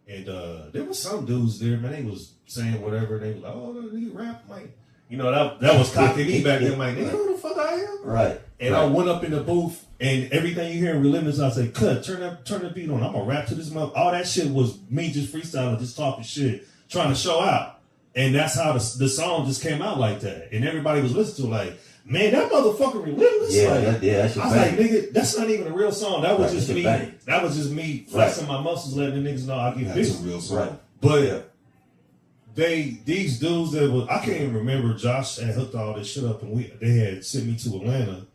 And there was some dudes there, man. They was saying whatever. They was like, "Oh, nigga rap, like." You know, that was cocking me back then. Like, nigga, know who the fuck I am? Right. And I went up in the booth, and everything you hear in Relentless, I say, Cut, turn the beat on. I'm gonna rap to this mother. All that shit was me just freestyling, just talking shit, trying to show out. And that's how the song just came out like that. And everybody was listening to it like, man, that motherfucker Relentless. Yeah, like, that's your I was bang. like, nigga, that's not even a real song. That was just me. Bang. That was just me flexing my muscles, letting the niggas know I get That's busy. a real song. Right. But these dudes that was, I can't even remember. Josh had hooked all this shit up, and they had sent me to Atlanta,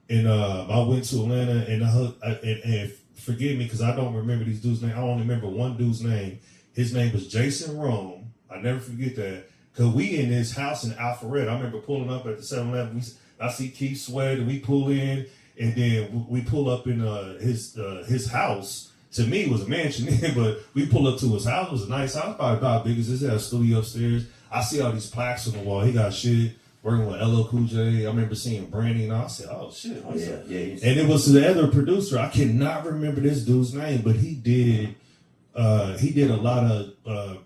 and I went to Atlanta, and and forgive me because I don't remember these dudes' name. I only remember one dude's name. His name was Jason Rome. I never forget that because we in his house in Alpharetta. I remember pulling up at the 7-Eleven. I see Keith Sweat, and we pull in, and then we pull up in his house. To me, it was a mansion, but we pull up to his house. It was a nice house, about big as this. Had a studio upstairs. I see all these plaques on the wall. He got shit working with LL Cool J. I remember seeing Brandy, and I said, "Oh shit!" Yeah. And it was the other producer. I cannot remember this dude's name, but he did a lot of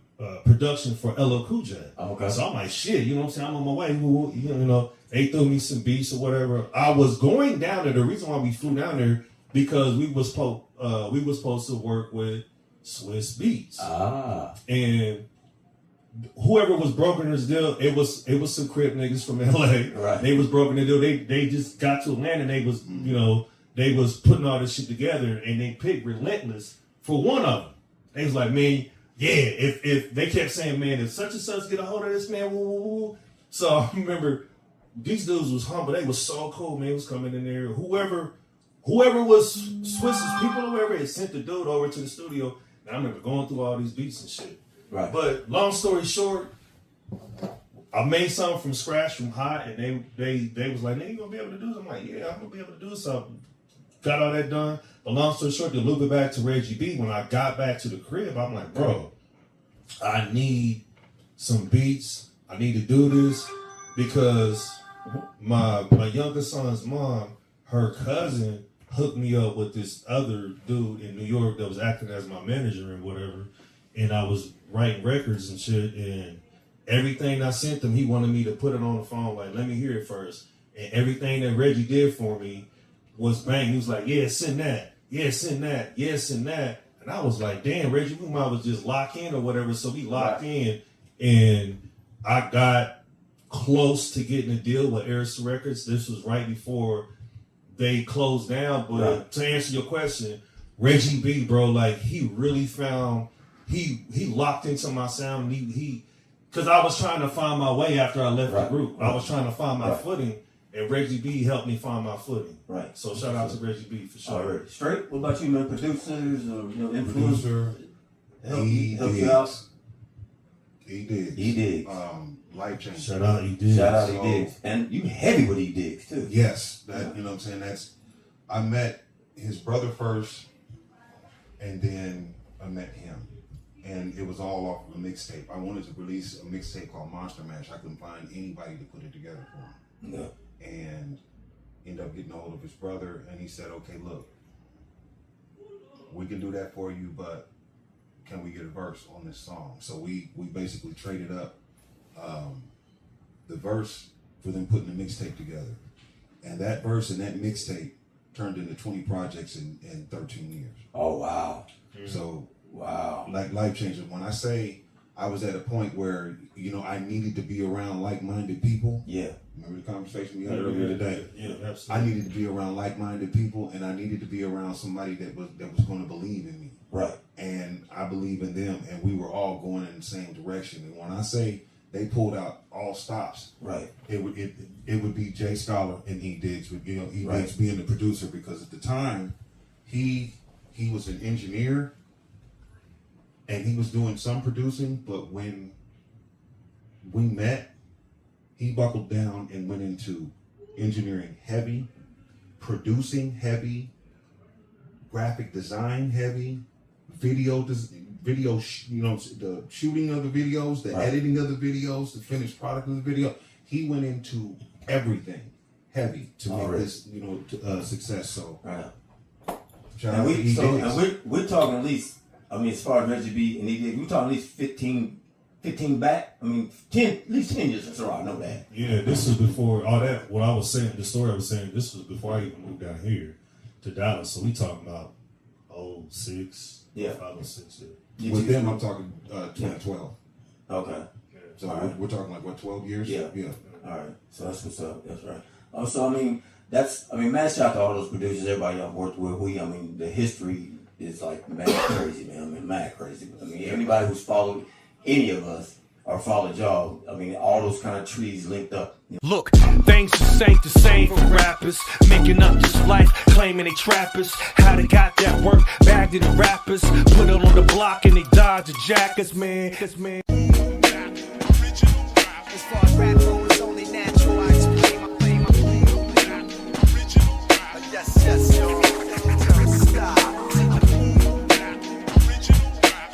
production for LL Cool J. Okay. So I'm like, shit, you know what I'm saying? I'm on my way. You know, they threw me some beats or whatever. I was going down there. The reason why we flew down there because we was supposed to work with Swiss Beats. And whoever was brokering this deal, it was some Crip niggas from LA. Right. They was brokering the deal. They just got to Atlanta and they was, you know, they was putting all this shit together and they picked Relentless for one of them. They was like, man, yeah, if they kept saying, man, if such and such get a hold of this, man, woo, woo, woo. So I remember these dudes was humble. They was so cool, man. It was coming in there. Whoever was Swiss's people or whoever had sent the dude over to the studio. And I remember going through all these beats and shit. Right. But long story short, I made something from scratch from hot, and they was like, "Nigga, you gonna be able to do this?" I'm like, "Yeah, I'm gonna be able to do something." Got all that done. But long story short, to loop it back to Reggie B, when I got back to the crib, I'm like, bro, I need some beats. I need to do this because my younger son's mom, her cousin, hooked me up with this other dude in New York that was acting as my manager and whatever. And I was writing records and shit. And everything I sent him, he wanted me to put it on the phone. Like, let me hear it first. And everything that Reggie did for me was bang. He was like, yeah, send that. Yeah, send that. Yeah, send that. And I was like, damn, Reggie, we might was just lock in or whatever. So we locked in. And I got close to getting a deal with Arista Records. This was right before they closed down. But to answer your question, Reggie B, bro, like he really found, he locked into my sound. He because I was trying to find my way after I left the group. I was trying to find my footing, and Reggie B helped me find my footing. Right. So shout out to Reggie B for sure. All right. Straight. What about you, man? Producers or influence? Producer. Help you out. He did. He did. Life changing. Shout out he did. Shout out he did. And you heavy with he did too. Yes. That you know what I'm saying? I met his brother first, and then I met him. And it was all off of a mixtape. I wanted to release a mixtape called Monster Mash. I couldn't find anybody to put it together for him. And ended up getting a hold of his brother, and he said, okay, look, we can do that for you, but can we get a verse on this song? So we basically traded up the verse for them putting the mixtape together. And that verse and that mixtape turned into 20 projects in 13 years. Oh, wow. So, wow. Like life changing. When I say I was at a point where, you know, I needed to be around like-minded people. Yeah. Remember the conversation we had earlier today? Yeah, absolutely. I needed to be around like-minded people, and I needed to be around somebody that was going to believe in me. Right. And I believe in them, and we were all going in the same direction. And when I say they pulled out all stops, right, it would be Jay Scholar and E Diggs, with, you know, E right. Diggs being the producer, because at the time he was an engineer and he was doing some producing, but when we met, he buckled down and went into engineering heavy, producing heavy, graphic design heavy, video, you know, the shooting of the videos, the editing of the videos, the finished product of the video. He went into everything heavy to make this, you know, success. So, and we're talking at least, I mean, as far as Reggie B and E, we're talking at least 15 back. I mean, at least 10 years. So I know that. Yeah, this is before all that. What I was saying, the story I was saying, this was before I even moved down here to Dallas. So we talking about 06. Yeah. 5 or 6. Yeah. With them, I'm talking 2012. Okay. So we're talking like, what, 12 years? Yeah. Yeah. All right. So that's what's up. That's right. So, I mean, mad shout out to all those producers, everybody I've worked with. I mean, the history is like mad crazy, man. I mean, mad crazy. I mean, anybody who's followed any of us or followed y'all, I mean, all those kind of trees linked up. Look, things just ain't the same for rappers. Making up this life, claiming they trappers. How they got that work, bagged in the rappers. Put it on the block and they dodge the jackets, man. As far as rap goes, it's only natural. I explain my claim. Yes, yo. Stop.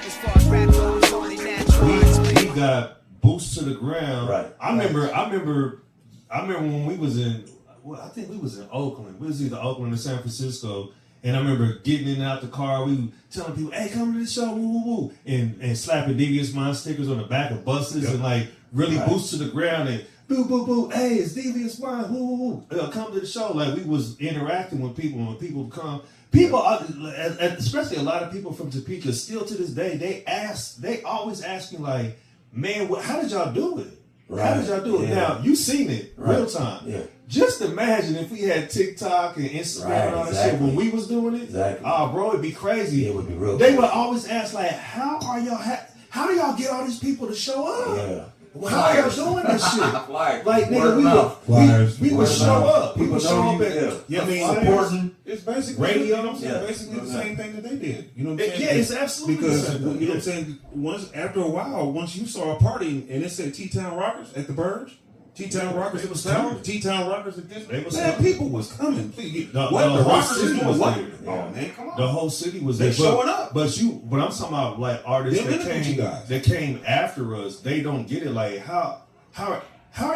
As far as rap goes, it's only natural. We got boots to the ground. Right. I remember when we was in, well, I think we was in Oakland. We was either Oakland or San Francisco. And I remember getting in and out the car. We were telling people, hey, come to the show, woo, woo, woo. And slapping DVS Mindz stickers on the back of buses and like really boots to the ground and boo, boo, boo. Hey, it's DVS Mindz, woo, woo, woo. Come to the show. Like we was interacting with people. When people would come, people, especially a lot of people from Topeka, still to this day, they always asking like, man, how did y'all do it? Right. How did y'all do it? Now, you seen it real time. Yeah. Just imagine if we had TikTok and Instagram and all that shit when we was doing it. Exactly. Oh, bro, it'd be crazy. It would be real. They would always ask like, how do y'all get all these people to show up? Yeah. How are y'all doing this shit? Flyers. Like, nigga, we would show up. We People would show up know at, supporting. It's basically radio. It's basically the same thing that they did. You know what I'm saying? Yeah, it's absolutely because the same thing. you know what I'm saying. After a while, once you saw a party and it said T-Town Rockers at the Burge, T-Town Rockers at the Tower, T-Town Rockers at this, man, people was coming. Please, the Rockers is city doing was what? there. Oh man, come on. The whole city was They there. showing up. But I'm talking about like artists Them that came after us. They don't get it. Like how are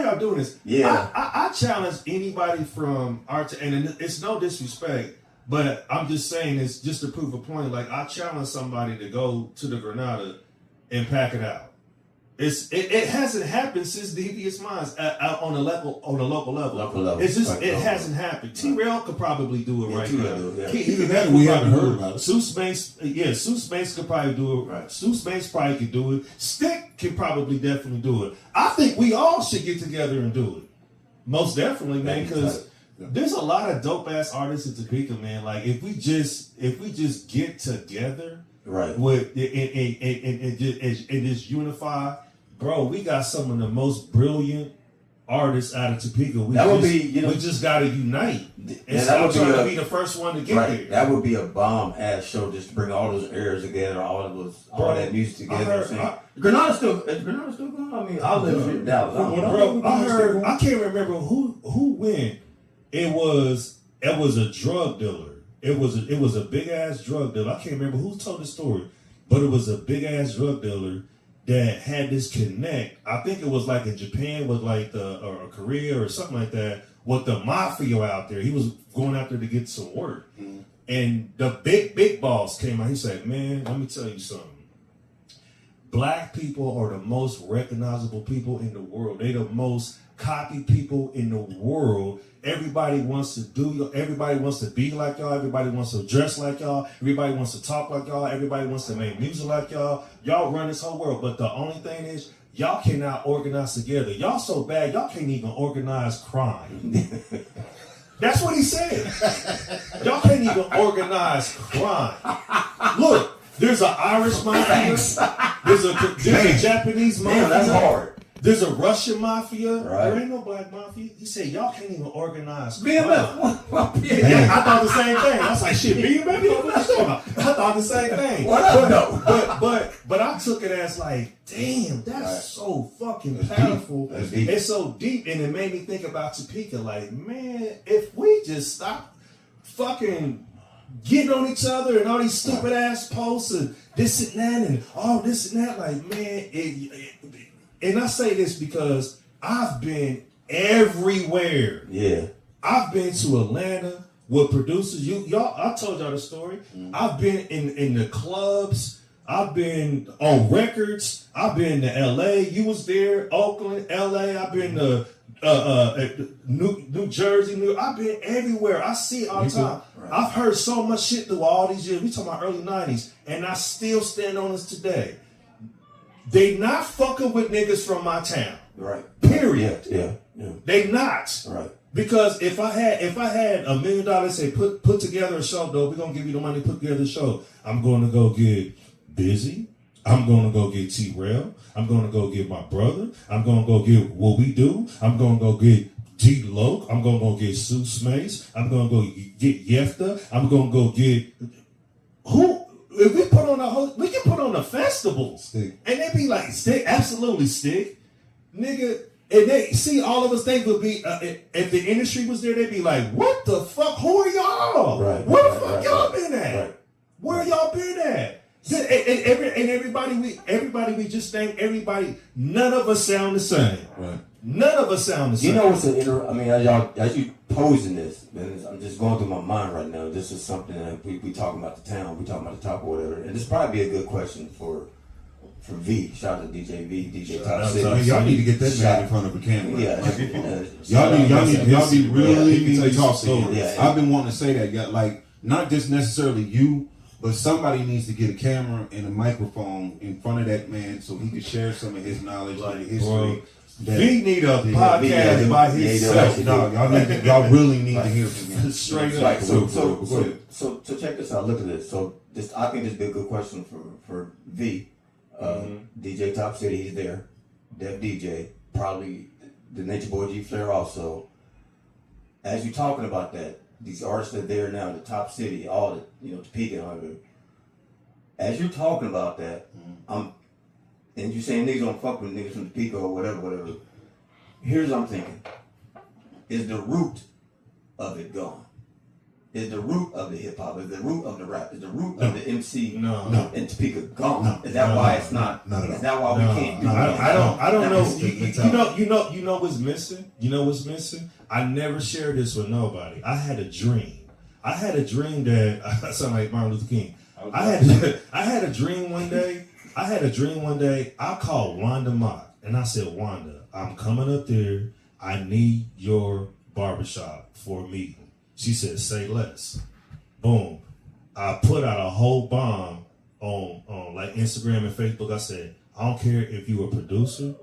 y'all doing this? Yeah. I challenge anybody from art and it's no disrespect, but I'm just saying it's just to prove a point. Like I challenge somebody to go to the Granada and pack it out. It hasn't happened since DVS Mindz on a local level. It's just it hasn't happened. T-Rail could probably do it right now. Either that or we haven't heard about it. Seuss Banks could probably do it. Right. Seuss Banks probably could do it. Stick can probably definitely do it. I think we all should get together and do it. Most definitely, man, because there's a lot of dope ass artists in Topeka, man. Like if we just get together, right, with and just unify, bro, we got some of the most brilliant artists out of Topeka. We just gotta unite. And stop trying to be the first one to get there. That would be a bomb ass show just to bring all those eras together, all that music together. Granada's still going. I mean, I live in Dallas. I can't remember who went. It was a drug dealer. It was a big ass drug dealer. I can't remember who told the story, but it was a big ass drug dealer that had this connect. I think it was like in Japan with like or Korea or something like that with the mafia out there. He was going out there to get some work. Mm-hmm. And the big boss came out. He said, man, let me tell you something. Black people are the most recognizable people in the world. They the most copied people in the world. Everybody wants to everybody wants to be like y'all. Everybody wants to dress like y'all. Everybody wants to talk like y'all. Everybody wants to make music like y'all. Y'all run this whole world. But the only thing is, y'all cannot organize together. Y'all so bad, y'all can't even organize crime. That's what he said. Y'all can't even organize crime. Look, there's an Irish mafia. There's a Japanese mafia. Damn, that's hard. There's a Russian mafia. Right. There ain't no black mafia. He said, y'all can't even organize. BMF. Yeah, I thought the same thing. I was like, shit, BMF? What you talking about? I thought the same thing. What up, though? But I took it as like, damn, that's right. so fucking powerful. That's deep. It's so deep. And it made me think about Topeka. Like, man, if we just stop fucking getting on each other and all these stupid ass posts and this and that and all this and that, like, man, and I say this because I've been everywhere. Yeah. I've been to Atlanta with producers. Y'all, I told y'all the story. I've been in the clubs. I've been on records. I've been to LA. You was there, Oakland, LA. I've been to New Jersey. I've been everywhere. I see it all the time. Right. I've heard so much shit through all these years. We talking about early 90s. And I still stand on this today. They not fucking with niggas from my town. Right. Period. Yeah. They not. Right. Because if I had $1 million, say put together a show, though, we're gonna give you the money to put together a show. I'm gonna go get Busy. I'm gonna go get T-Rail. I'm gonna go get my brother. I'm gonna go get What We Do. I'm gonna go get D.O.P.E. I'm gonna go get Sue Smace. I'm gonna go get Yefta. I'm gonna go get who? If we put on we can put on a festival. Stick. And they be like, stick, absolutely stick. Nigga, and they see all of us, they would be, if the industry was there, they'd be like, what the fuck? Who are y'all? Right. Where the fuck y'all been at? Right. Where y'all been at? And everybody we just think, none of us sound the same. Right. None of us sound the same. You know what's as you posing this, man, I'm just going through my mind right now. This is something that we talking about the town, we talking about the top or whatever, and this probably be a good question for V. Shout out to DJ V, DJ Top City. Y'all need to get that man in front of a camera. Yeah. y'all need really need to talk to him. Yeah. I've been wanting to say that. Yeah, like not just necessarily you, but somebody needs to get a camera and a microphone in front of that man so he can share some of his knowledge and history. V need a podcast by himself. No, y'all really need to hear from him. Straight up. Right. So check this out. Look at this. So I think this would be a good question for V. DJ Top City, he's there. Dev DJ, probably the Nature Boy G Flair also. As you're talking about that, these artists that are there now, the Top City, all the Topeka and all of it. As you're talking about that, and you're saying niggas don't fuck with niggas from Topeka or whatever. Here's what I'm thinking. Is the root of it gone? Is the root of the hip hop? Is the root of the rap? Is the root of the MC in Topeka gone? No. Is that why it's not? Is that why we can't do it? I don't know. You know what's missing? You know what's missing? I never shared this with nobody. I had a dream. I had a dream that I sound like Martin Luther King. I had a dream one day. I called Wanda Mock and I said, Wanda, I'm coming up there. I need your barbershop for a meeting. She said, say less. Boom. I put out a whole bomb on like Instagram and Facebook. I said, I don't care if you're a producer.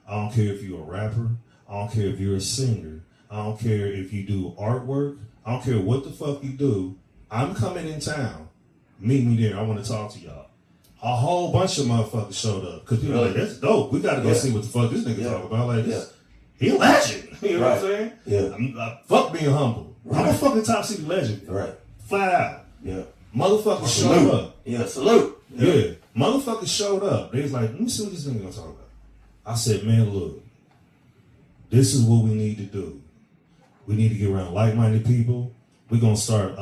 I don't care if you're a rapper. I don't care if you're a singer. I don't care if you do artwork. I don't care what the fuck you do. I'm coming in town. Meet me there. I want to talk to y'all. A whole bunch of motherfuckers showed up. Because people like, that's dope. We got to go see what the fuck this nigga talking about. Like, this, he a legend. You know what I'm saying? Yeah. Fuck being humble. I'm a fucking Top City legend. Right. Flat out. Yeah. Motherfuckers showed up. Yeah, salute. Yeah. Motherfuckers showed up. They was like, let me see what this nigga gonna talk about. I said, man, look, this is what we need to do. We need to get around like-minded people. We're gonna start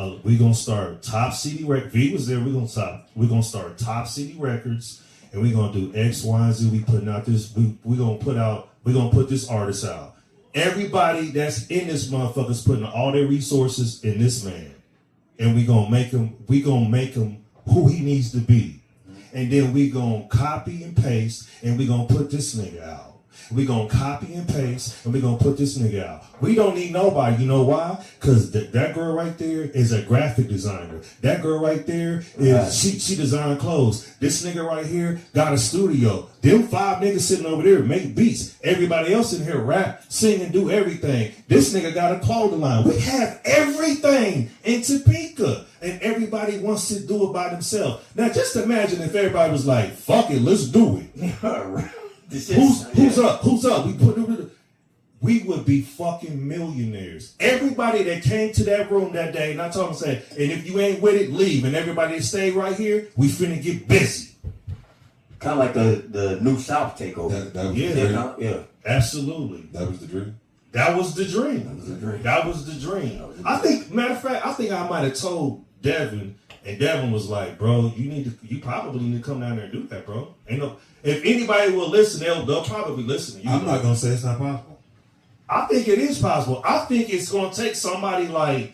Top City Records. V was there. We're gonna start Top City Records, and we're gonna do X, Y, and Z. We putting out this. We're gonna put this artist out. Everybody that's in this motherfucker is putting all their resources in this man. and we gonna make him who he needs to be. And then we gonna copy and paste, and we gonna put this nigga out. We gonna copy and paste, and we gonna put this nigga out. We don't need nobody. You know why? Because that girl right there is a graphic designer. That girl right there is she designed clothes. This nigga right here got a studio. Them 5 niggas sitting over there make beats. Everybody else in here rap, sing, and do everything. This nigga got a clothing line. We have everything in Topeka, and everybody wants to do it by themselves. Now, just imagine if everybody was like, "Fuck it, let's do it." Who's up? Who's up? We would be fucking millionaires. Everybody that came to that room that day, and I told them, say, and if you ain't with it, leave. And everybody that stayed right here, we finna get busy. Kind of like the New South takeover. That was Yeah, absolutely. That was the dream. That was the dream. That was the dream. I think, matter of fact, I might have told Devin, and Devin was like, "Bro, you probably need to come down there and do that, bro." Ain't no. If anybody will listen, they'll probably listen to you. I'm not gonna say it's not possible. I think it is possible. I think it's gonna take somebody like,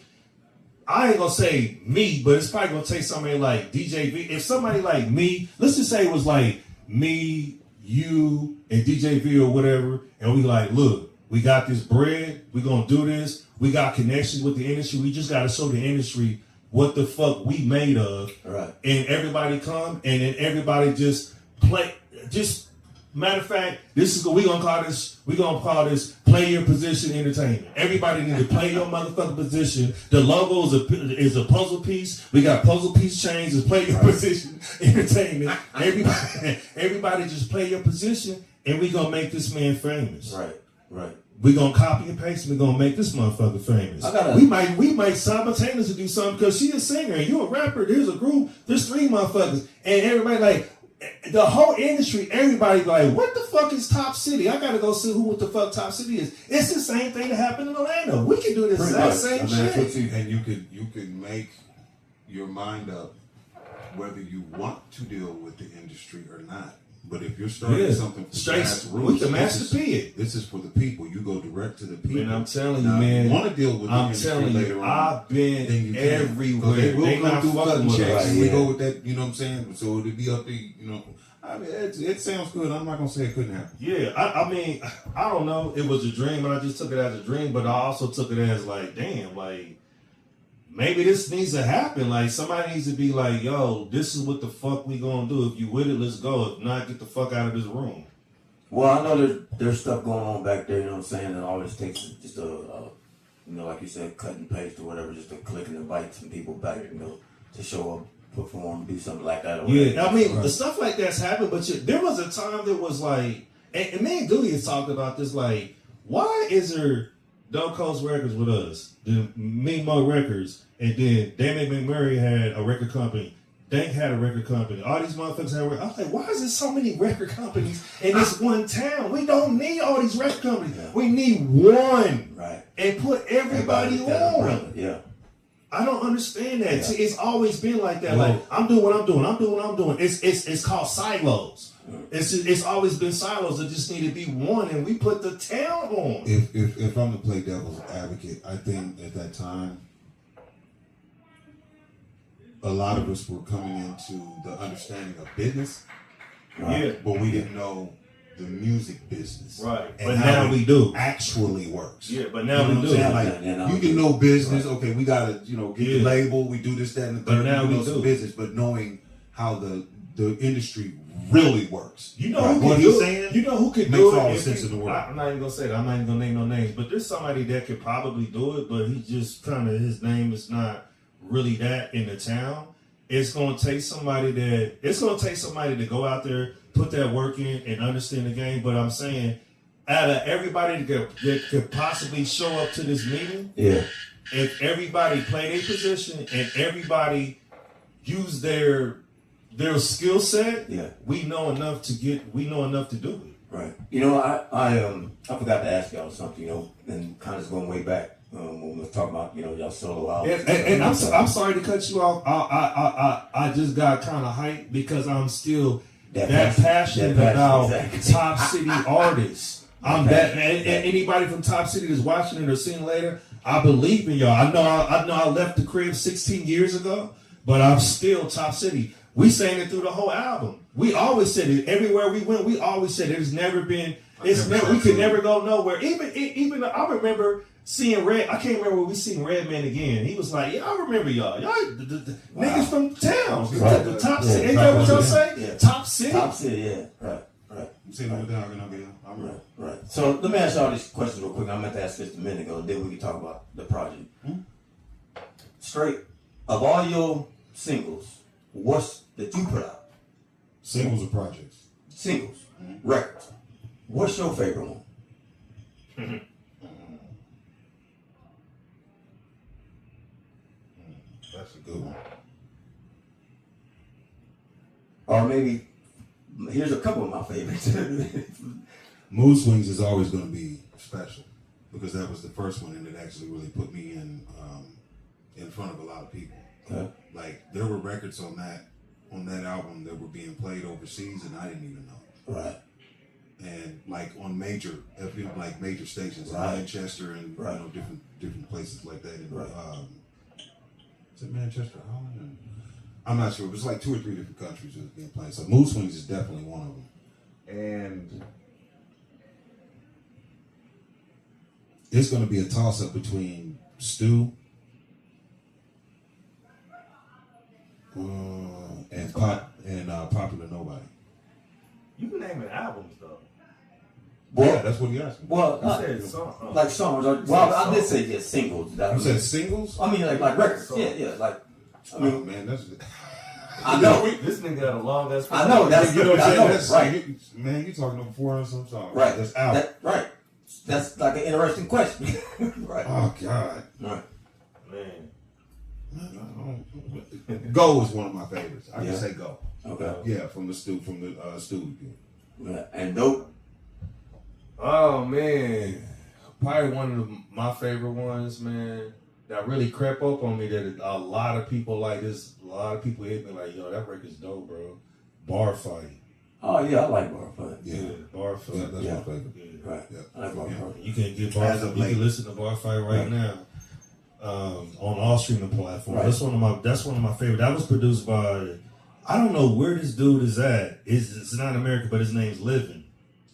I ain't gonna say me, but it's probably gonna take somebody like DJV. If somebody like me, let's just say it was like me, you, and DJV or whatever, and we like, look, we got this bread, we gonna do this, we got connections with the industry, we just gotta show the industry what the fuck we made of. Right. And everybody come, and then everybody just play, just matter of fact, we gonna call this play your position entertainment. Everybody need to play your motherfucking position. The logo is a puzzle piece. We got puzzle piece chains. Is play your position entertainment. Everybody just play your position, and we gonna make this man famous. Right. We gonna copy and paste. And we gonna make this motherfucker famous. We might simultaneously do something because she a singer and you a rapper. There's a group. There's 3 motherfuckers, and everybody like. The whole industry, everybody like, what the fuck is Top City? I gotta go see what the fuck Top City is. It's the same thing that happened in Atlanta. We can do the exact same shit. And you could make your mind up whether you want to deal with the industry or not. But if you're starting something from grassroots, we can Master P it. This is for the people. You go direct to the people. And I'm telling you, now, man. You want to deal with the industry later on. I've been everywhere. They not fucking fucking with checks. us. We go with that. You know what I'm saying? So it'd be up to I mean, it sounds good. I'm not gonna say it couldn't happen. Yeah, I mean, I don't know. It was a dream, and I just took it as a dream. But I also took it as like, damn, like maybe this needs to happen. Like somebody needs to be like, yo, this is what the fuck we gonna do. If you with it, let's go. If not, get the fuck out of this room. Well, I know there's stuff going on back there. You know what I'm saying? And all this takes is just like you said, cut and paste or whatever, just to click and invite some people back, to show up. Perform, do something like that. Or I mean, the stuff like that's happened, but there was a time that was like, and me and Dewey has talked about this, like, why is there Dope Coast Records with us, the Memo Records, and then Damon McMurray had a record company, Dank had a record company, all these motherfuckers had I was like, why is there so many record companies in this one town? We don't need all these record companies. Yeah. We need one. Right. And put everybody on. Yeah. I don't understand that. Yeah. It's always been like that. Like I'm doing what I'm doing. I'm doing what I'm doing. It's called silos. It's always been silos that just need to be one, and we put the town on. If I'm to play devil's advocate, I think at that time a lot of us were coming into the understanding of business, yeah, but we didn't know the music business, right? And but now we do actually works. Yeah, but now we do. Like you can know business. Right. Okay, we gotta get the label. We do this, that, and the third. But now we know business, but knowing how the industry really works. You know who can do it. You know who could do it. Makes all the sense in the world. I'm not even gonna say that. I'm not even gonna name no names. But there's somebody that could probably do it. But he just his name is not really that in the town. It's gonna take somebody to go out there, put that work in, and understand the game. But I'm saying, out of everybody that could possibly show up to this meeting, if everybody play their position and everybody use their skill set, we know enough to do it. Right. I forgot to ask y'all something, and kind of going way back when we were talking about, y'all solo albums. And I'm sorry to cut you off. I just got kind of hyped because I'm still that passionate about Top City artists. I'm that, and anybody from Top City that's watching it or seeing later, I believe in y'all. I know I left the crib 16 years ago, but I'm still top city. We sang it through the whole album. We always said it everywhere we went. We always said it. It's never been. It's never. We could never go nowhere. Even I remember seeing Red. I can't remember when we seen Redman again. He was like, "Yeah, I remember y'all. Y'all the niggas from town, the top city. Ain't that what y'all say? Yeah. Top city. Top city. Yeah. Right. I'm saying over there, I'm gonna be. Right. So let me ask y'all these questions real quick. I meant to ask this a minute ago. Then we can talk about the project. Straight, of all your singles, what's that you put out? Singles or projects? Singles, records. What's your favorite one? That's a good one. Or maybe here's a couple of my favorites. Mood Swings is always going to be special because that was the first one, and it actually really put me in front of a lot of people. Okay. Like there were records on that album that were being played overseas, and I didn't even know. Right. And like on major stations, in Manchester and different places like that. And, is it Manchester, Holland? And I'm not sure. It was like 2 or 3 different countries that was being played. So Mood Swings is definitely one of them. And it's going to be a toss-up between Stu and Popular Nobody. You can name it albums though. Well, yeah, that's what he asked me. Well, like songs. Well, I did say just singles. You said singles? I mean, like records. Yeah. Like, I mean, man, that's. I know. This nigga got a long ass. I know. That's right. Man, you talking over 400 some songs. Right. That's out. Right. That's like an interesting question. Right. Oh God. Right. Man. Go is one of my favorites. I can say Go. Okay. Yeah, from the studio. Yeah. And Dope. Oh man, probably one of my favorite ones, man. That really crept up on me. That a lot of people like this. A lot of people hit me like, "Yo, that record's dope, bro." Bar Fight. Oh yeah, I like Bar Fight. Yeah, Bar Fight. Yeah, that's my favorite. Yeah. Right. Yeah. I like Bar Fight. You can get Bar Fight. You can listen to Bar Fight right now on all streaming platforms. Right. That's one of my favorite. That was produced by. I don't know where this dude is at. It's not American, but his name's Living.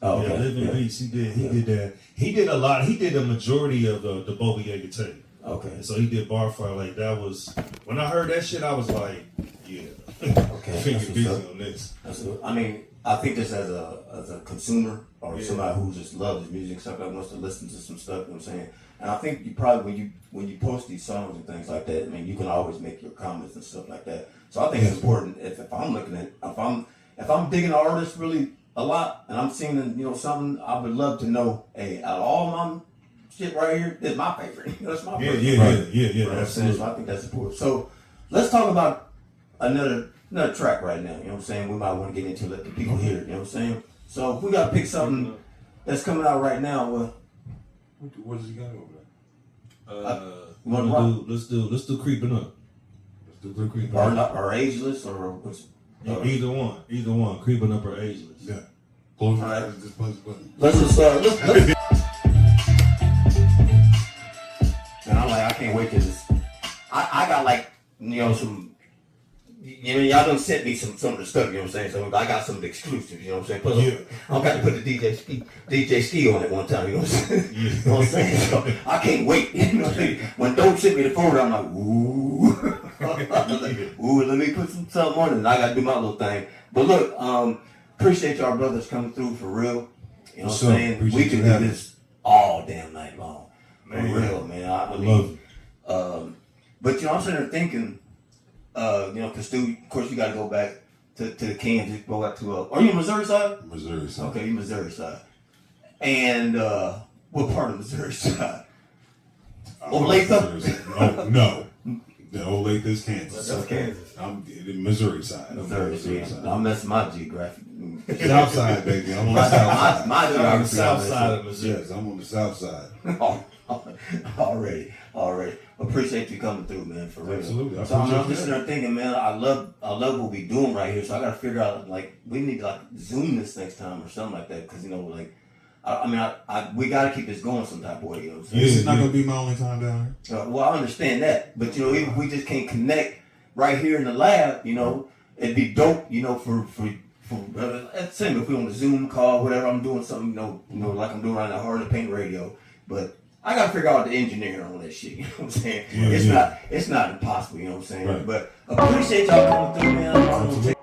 Oh, okay. Yeah, Living Beats. He did that. He did a lot. He did a majority of the D.O.P.E tape. Okay. And so he did Bar Fight. Like that was when I heard that shit, I was like, yeah. Okay. Finger busy on this. I mean, I think just as a consumer or somebody who just loves music, stuff that wants to listen to some stuff. You know what I'm saying? And I think you probably when you post these songs and things like that, I mean, you can always make your comments and stuff like that. So I think it's important if I'm looking at if I'm digging an artist really a lot and I'm seeing something, I would love to know, hey, out of all my shit right here, this is my favorite. That's my favorite. Yeah. Right. So I think that's important. So let's talk about another track right now. You know what I'm saying? We might want to get into let the people hear it. You know what I'm saying? So if we got to pick something that's coming out right now, well, what does he got over there? Let's do Creeping Up. Let's do Creeping Up. Or Ageless or what's either one, Creeping Up or Ageless. Yeah. Close your All eyes, just punch the button. Let's just let's and I'm like, I can't wait to this. I got like, some, y'all done sent me some of the stuff, you know what I'm saying? So I got some of the exclusives, you know what I'm saying? Plus, I got to put the DJSKEE on it one time, you know what I'm saying? You know what I'm saying? So I can't wait, you know what I'm saying? When D.O.P.E sent me the folder, I'm like, ooh. Ooh, let me put something on it, and I got to do my little thing. But look, appreciate y'all brothers coming through for real. You know what I'm saying? We can do this all damn night long. For real, man. I mean, but I'm sitting there thinking, because Stu, of course, you got to go back to the Kansas, go back to, are you Missouri side? Missouri side. Okay, you Missouri side. And what part of Missouri side? Olathe? No. The Olathe is Kansas. That's Kansas. I'm in Missouri side. Missouri side. I'm messing my geographic. South side, baby. I'm on the south side. My geography. South side of Missouri. Yes, I'm on the south side. Already. Appreciate you coming through, man, for real. Absolutely. So I'm just sitting there thinking, man, I love what we doing right here. So I got to figure out, like, we need to like Zoom this next time or something like that, because we got to keep this going some type of way. You know what I'm saying? This is not going to be my only time down here. Well, I understand that, but you know, even if we just can't connect right here in the lab, you know, it'd be dope, you know, for same if we on a Zoom call, whatever. I'm doing something, you know, like I'm doing on the Hard to Paint radio, but I gotta figure out the engineering on that shit. You know what I'm saying? It's not impossible. You know what I'm saying? Right. But appreciate y'all coming through, man.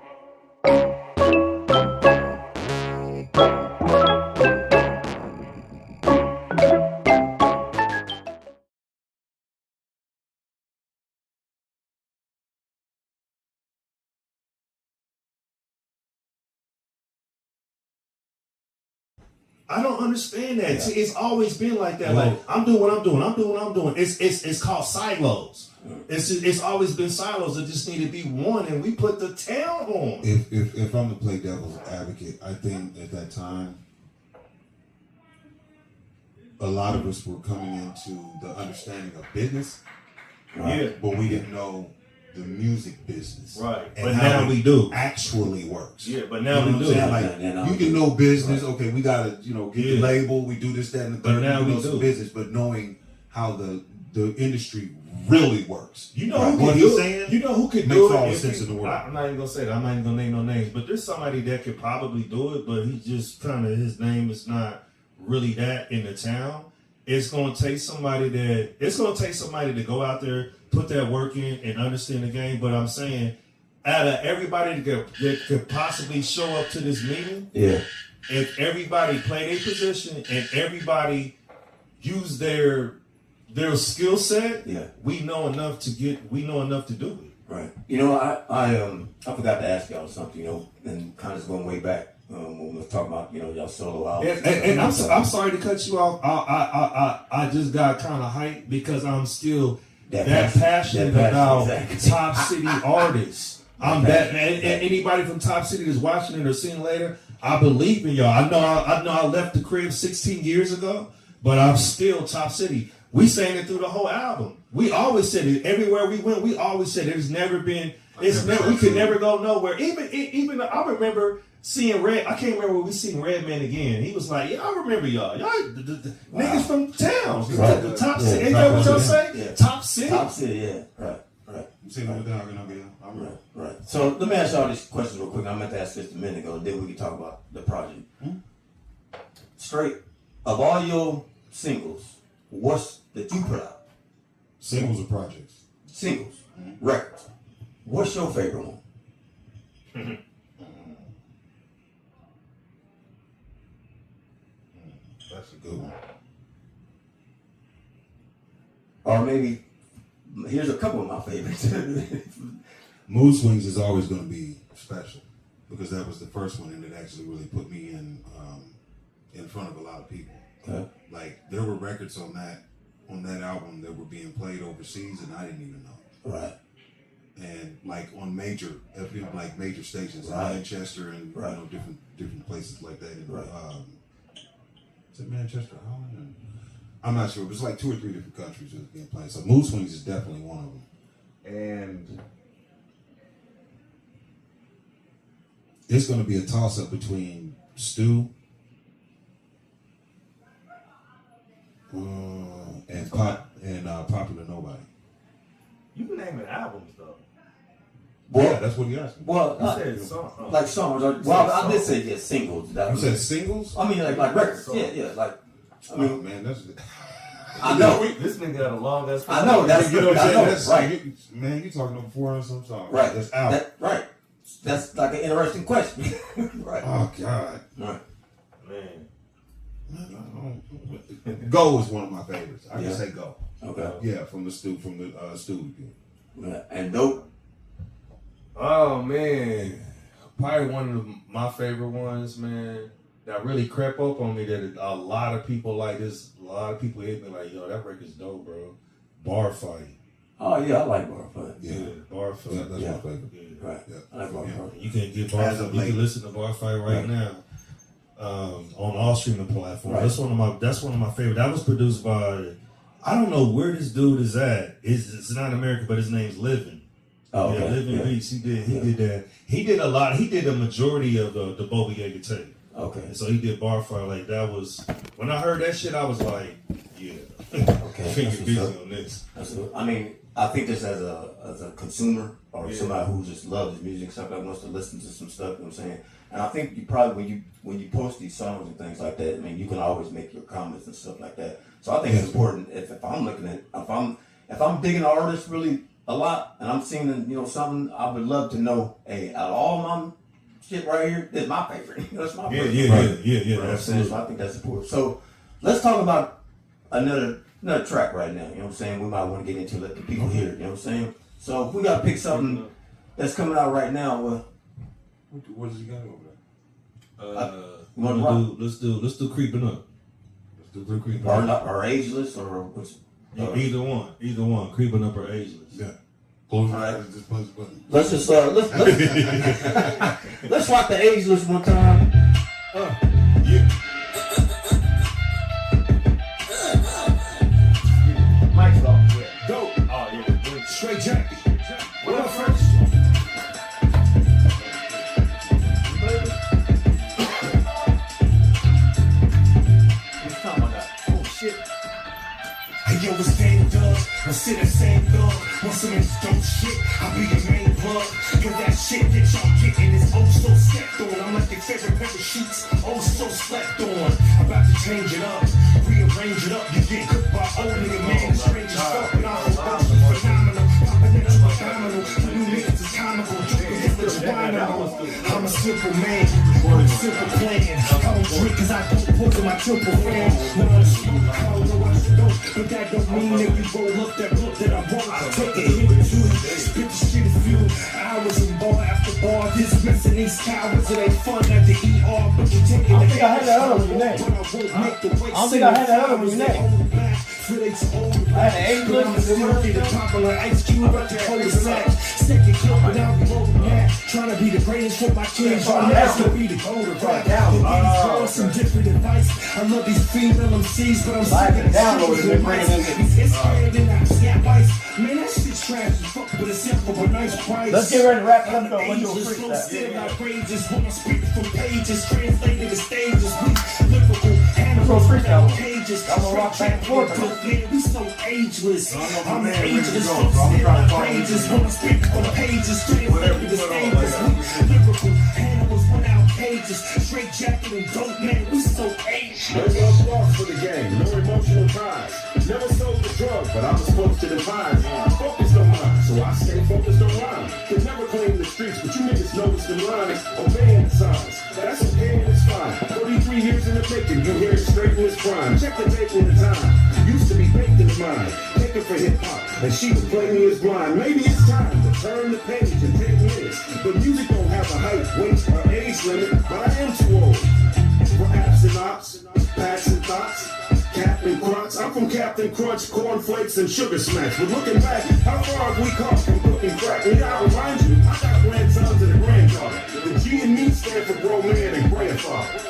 I don't understand that. See, it's always been like that. Like, I'm doing what I'm doing. I'm doing what I'm doing. It's called silos. It's always been silos. It just need to be one, and we put the town on. If I'm to play devil's advocate, I think at that time, a lot of us were coming into the understanding of business, but we didn't know the music business, right? And but how now we do actually works. Yeah, but now we do. Like, you can know business. Right. Okay, we gotta get the label. We do this, that, and the third. But now we know do business, but knowing how the industry really works. You know right? who what can he's do saying? You know who could makes do it? all the sense in the world. I'm not even gonna say that. I'm not even gonna name no names. But there's somebody that could probably do it, but he just kind of his name is not really that in the town. It's gonna take somebody to go out there, put that work in, and understand the game. But I'm saying, out of everybody that could possibly show up to this meeting, if everybody play their position and everybody use their skill set, we know enough to do it. Right. You know, I forgot to ask y'all something. You know, and kind of going way back. When we were talking about, you know, y'all solo albums. And I'm sorry to cut you off. I just got kind of hyped because I'm still that passionate about top city artists. I'm that, and anybody from Top City that's watching it or seeing later, I believe in y'all. I know I left the crib 16 years ago, but I'm still Top City. We sang it through the whole album. We always said it everywhere we went. We always said there's never been. We could never go nowhere. Even I remember seeing Red. I can't remember when we seen Redman again. He was like, "Yeah, I remember y'all. The niggas from town, the Top City. Ain't that what y'all say? Yeah. Top City. Top City. Yeah. Right. You see what down here? I'm right. So let me ask y'all these questions real quick. I meant to ask this a minute ago. Then we can talk about the project. Straight of all your singles, what's that you put out? Singles or projects? Singles, records. What's your favorite one? That's a good one. Or maybe here's a couple of my favorites. Mood Swings is always going to be special because that was the first one, and it actually really put me in front of a lot of people. Okay. Like there were records on that album that were being played overseas, and I didn't even know. Right. And like on major FM, like major stations in Manchester and you know different places like that. And, is it Manchester, Holland? And I'm not sure. It was like 2 or 3 different countries that was being played. So Mood Swings is definitely one of them. And it's going to be a toss-up between Stu and Popular Nobody. You can name it albums though. Well, yeah, that's what he asked me. Well, said songs. Like songs. Well, I did say singles. You said singles? I mean, like records. Yeah. Like, I mean, oh man, that's. I know. This nigga got a long ass. I know. That's you know what I'm saying. That's right. Man, you talking over 400 some songs. Right. That's out. Right. That's like an interesting question. Right. Oh God. Right. Man. Go is one of my favorites. I can say Go. Okay. Yeah, from the studio. Yeah. And Dope. Oh man, probably one of my favorite ones, man. That really crept up on me. That a lot of people like this. A lot of people hit me like, "Yo, that record's dope, bro." Bar Fight. Oh yeah, I like Bar Fight. Yeah, Bar Fight. Yeah, that's my favorite. Yeah. Right. Yeah. I like Bar Fight. You can get Bar Fight. You can listen to Bar Fight right now on all streaming platforms. Right. That's one of my favorite. That was produced by. I don't know where this dude is at. It's not American, but his name's Living. Oh, okay. Living Beats. He did that. He did a lot. He did a majority of the D.O.P.E tape. Okay. And so he did Bar Fire. Like that was when I heard that shit, I was like, yeah. Okay. Finger That's busy what's up. on this. I mean, I think this as a consumer or somebody who just loves his music, somebody wants to listen to some stuff. You know what I'm saying? And I think you probably when you post these songs and things like that, I mean, you can always make your comments and stuff like that. So I think it's important if I'm looking at if I'm digging an artist really a lot and I'm seeing something, I would love to know. Hey, out of all my shit right here, this is my favorite. That's my favorite. Yeah. Absolutely. So I think that's important. So let's talk about another track right now. You know what I'm saying? We might want to get into let the people hear it. You know what I'm saying? So if we gotta pick something that's coming out right now, what does he got over there? Let's do Creeping Up. Let's do Creeping Up. or Ageless or what's Either one, Creeping Up or Ageless. Yeah. Close your All right. eyes, just punch the button. let's just let's rock the Ageless one time. Yeah. Mike's off. Yeah. Dope. Oh yeah. Straight jacket. What up, first? Oh shit. Hey yo, it's Dame Dub, I sit that same dog. Want some of this dope shit, I'll be your main plug. Cause that shit that y'all getting is oh so stepped on. I'm like your favorite pair of sheets, oh so slept on. About to change it up, rearrange it up. You get cooked by old nigga, man, strange as fuck. But I'm phenomenal, popping at you abdominal. The new niggas is comical, drinking his little wine on. I'm a simple man, with a simple plan. I don't drink cause I don't poison my temple fan. No, I don't know I should go, but that don't mean that we roll up that book that I won't take a hit or two. Spit the shit a few hours and bar after bar. Dismissing these cowards, it ain't fun at the ER, but you taking the think I had that other one next. But I won't make the weight. I don't think I had that other one next. I had an English, but still get a popular Ice Cube at the cold sack. Second clip without the road back. Trying to be the greatest for my kids. Trying to be the gold of rap. Give some different advice. I love these female MCs, but I'm sick of the streets. It's scared and I snap ice. Man, that shit's trash as fuck, but it's simple, but nice price. Let's get ready to wrap it up. Let's do a Ageless, freestyle. still outrageous when I speak from pages, translated to stages. We lyrical, animals, freestyle. pages. I'm gonna rock back and forth. Man, we so ageless. I'm ageless, folks still outrageous when I speak from pages, translated to stages. We lyrical, animals without cages. Straight jacket and dope, man, we so ageless. No love lost for the game, no emotional ties. Never sold the drug, but I was close to the vines. Focused on mine, so I stay focused on rhyme. Could never claim the streets, but you niggas notice the lines. Obeying the signs, that's okay and it's fine. 33 years in the making, you hear it straight in his prime. Check the date with the time. Used to be baked in his mind, taken for hip hop, and she would play me as blind. Maybe it's time to turn the page and take minutes. But music don't have a height, weight, or age limit. But I am too old. Perhaps and ops, packs and thoughts, Captain Crunch. I'm from Captain Crunch, cornflakes and sugar smacks. But looking back, how far have we come from cooking crack? And I remind you, I got grandsons and a granddaughter. The G and me stand for grown man and grandfather.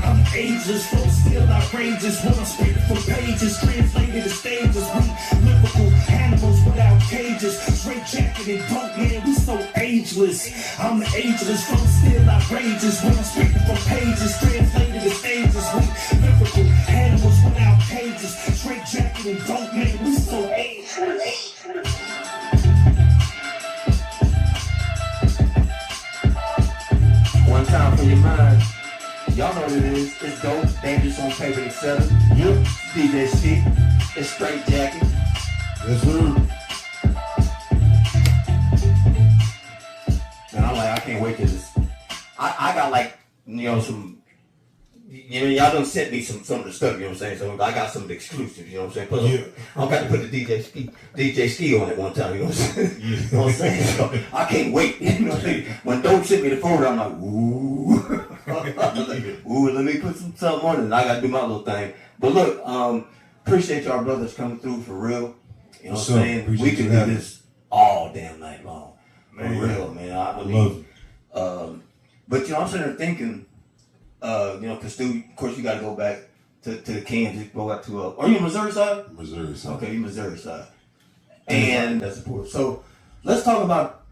I'm ageless, flow still outrageous when I speak from pages, translated to stages. We lyrical animals without cages, straight jacket and dope, man, we so ageless. I'm ageless, flow still outrageous when I speak from pages, translated to stages. We lyrical animals without cages, straight jacket and dope, man, we so ageless. One time for your mind. Y'all know what it is. It's dope, dangerous on paper, etc. Yep. DJSKEE. It's STR8JAKKETT. Yes, sir. Man, I'm like, I can't wait to this. I got like, some, y'all done sent me some of the stuff, you know what I'm saying? So I got some of the exclusives, you know what I'm saying? Plus, I'm got to put the DJSKEE on it one time, you know what I'm saying? You know what I'm saying? So I can't wait, you know what I'm saying? When Dope sent me the photo, I'm like, ooh. Ooh, let me put something on it, and I got to do my little thing. But look, appreciate y'all brothers coming through for real. You know what I'm saying? We can do this all damn night long. For real, man. I mean, love it. But I'm sitting there thinking, because of course you got to go back to the Kansas, go back to, are you Missouri side? Missouri side. Okay, you Missouri side. And that's important. So let's talk about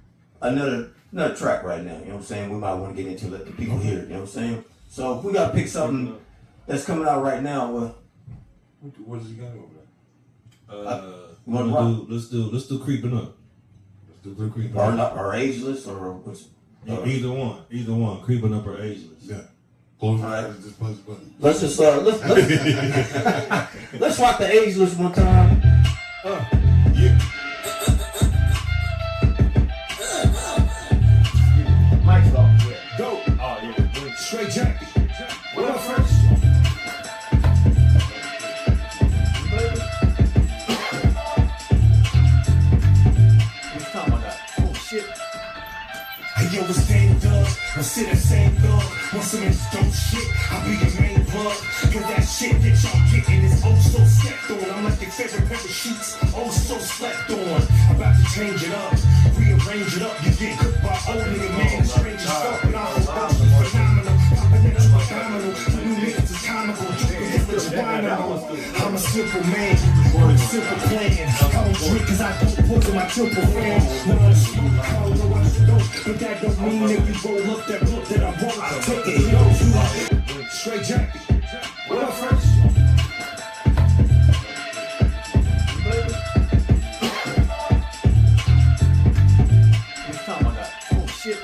another track right now, you know what I'm saying? We might want to get into let the people hear it, you know what I'm saying? So if we gotta pick something that's coming out right now, What does he got over there? Let's do creeping up. Let's do creeping or up. not, or ageless, or which, Either one, creeping up or ageless. Yeah. Close your All right. eyes and just punch the button. let's just let's rock the ageless one time. Yeah. Mike's off. Yeah. Dope. Oh yeah. Straight jacket. What up, first? Which time I got? Oh shit. Hey yo, it's Dame Dub, I'm sit that same dog. Want some of this dope shit, I'll be your main plug. Cause that shit that y'all getting is oh so slept on. I'm like your favorite pair of sheets, oh so slept on. About to change it up, rearrange it up. You get cooked by old nigga, man, strange as fuck. But I'm phenomenal, popping at you abdominal. The new niggas is comical, jumping in with your wine on. I'm a simple man, with a simple plan. I don't drink cause I don't poison my temple fan. Nah, I don't know what to do, but that don't mean that we roll up that book that I wrote. Take a hit on you. Straight jacket. What up, first? Which time I got? Oh shit.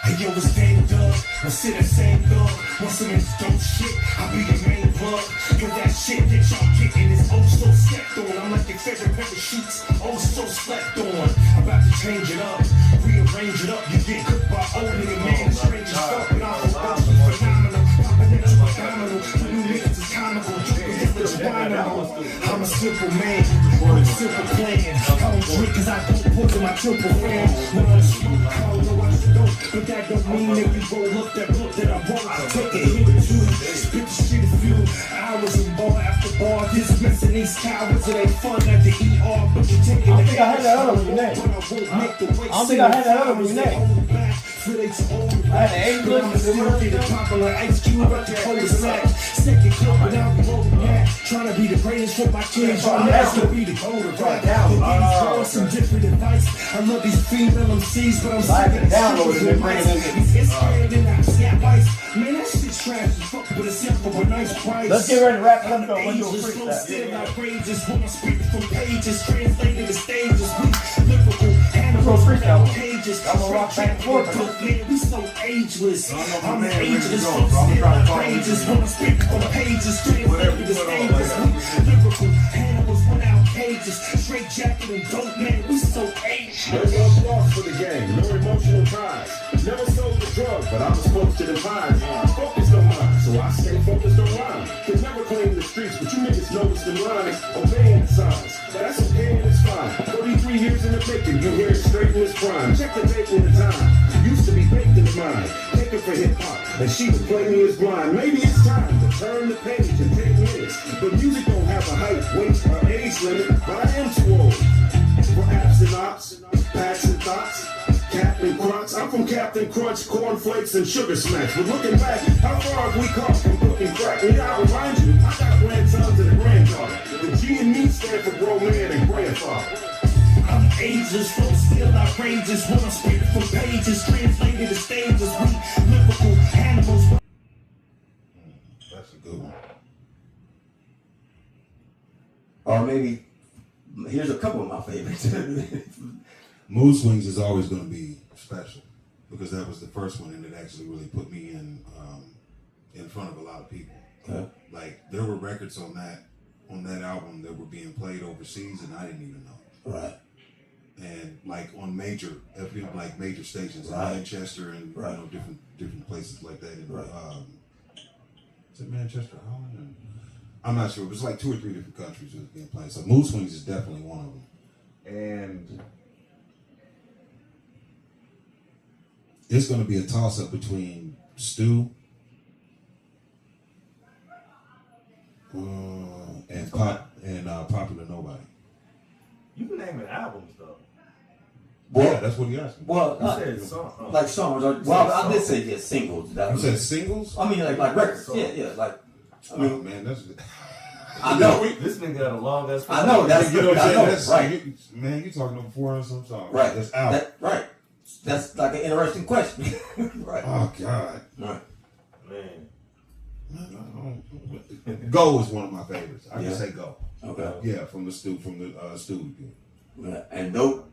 Hey yo, it's Dame Dub, I'm sit that same dog. Want some of this dope shit, I'll be your main plug. Cause that shit that y'all getting is oh so slept on. I'm like your favorite pair of sheets, oh so slept on. About to change it up, rearrange it up. You get cooked by old nigga, man, strange as fuck. But I'm phenomenal, popping at you abdominal. The new niggas is comical, jumping in with your wine on. I'm a simple man, with a simple plan. I don't drink cause I don't poison my temple fan. Nah, I don't know what to do, but that don't mean that we roll up that book that I wrote. Take a hit or two, spit the shit a few hours and bar after bar. Dismissing these cowards, it ain't fun at the ER, but you take it. I don't think I had that other one in there. I don't think I had that other one in there. I had the English. Popular Ice Cube at the cul-de-sac. Second clip without the road back. Trying to be the greatest for my kids. Y'all never gonna be the gold of rap. But some different advice. I love these female MCs, but I'm sick of downloaded and bring it in. it's scared and I snap ice. Man, that shit's trash as fuck, but it's simple for a nice price. Let's get ready to wrap it up though. We'll do a Ageless, flow freestyle. still outrageous. When I speak from pages, translated to stages. We lyrical animals without cages. I'm gonna rock back and forth. Man, we so ageless. I'm ageless, flow still outrageous. When I speak from pages, translated to stages. We lyrical animals without cages. Straight jacket and dope, man, we so ageless. No love lost for the game, no emotional ties. Never sold the drug, but I was supposed to divine. Focused on mine, so I stay focused on mine. Could never claim the streets, but you niggas notice them lines. Obeying the signs, that's okay and it's fine. 33 years in the making, you hear it straight in its prime. Check the date and the time, used to be baked in mine. Taken for hip hop, and she would play me as blind. Maybe it's time to turn the page and take minutes. But music don't have a height, weight, or age limit, but I am too old. For apps and ops, packs and thoughts, Captain Crunch. I'm from Captain Crunch, cornflakes and sugar smacks. But looking back, how far have we come from cooking crack? And yeah, I remind you, I got grandsons and a granddaughter. The G and me stand for grown man and grandfather. I'm ageless, flow still outrageous. When I speak from pages, translated to stages. We lyrical animals. That's a good one. Or maybe here's a couple of my favorites. Mood Swings is always going to be special because that was the first one and it actually really put me in front of a lot of people. Okay. Like there were records on that album that were being played overseas and I didn't even know. Right. And like on major stations in Manchester and you know different places like that. And, is it Manchester, Holland? And I'm not sure. It was like 2 or 3 different countries that was being played. So Mood Swings is definitely one of them. And it's going to be a toss-up between Stu and Popular Nobody. You can name it albums though. Well, yeah, that's what he asked me. Well, You said songs. like songs. I did say yeah, singles. You said singles? I mean, like records. Yeah, like. I mean, oh man, that's. I know. This nigga got a long ass. I know. That's You know what I'm I know. saying? Right. Man, you talking over 400 some songs. Right. That's out. Right. That's like an interesting question. Right. Oh God. Right. Man. Go is one of my favorites. I Yeah. can say Go. Okay. Yeah, from the studio. Yeah. And Dope.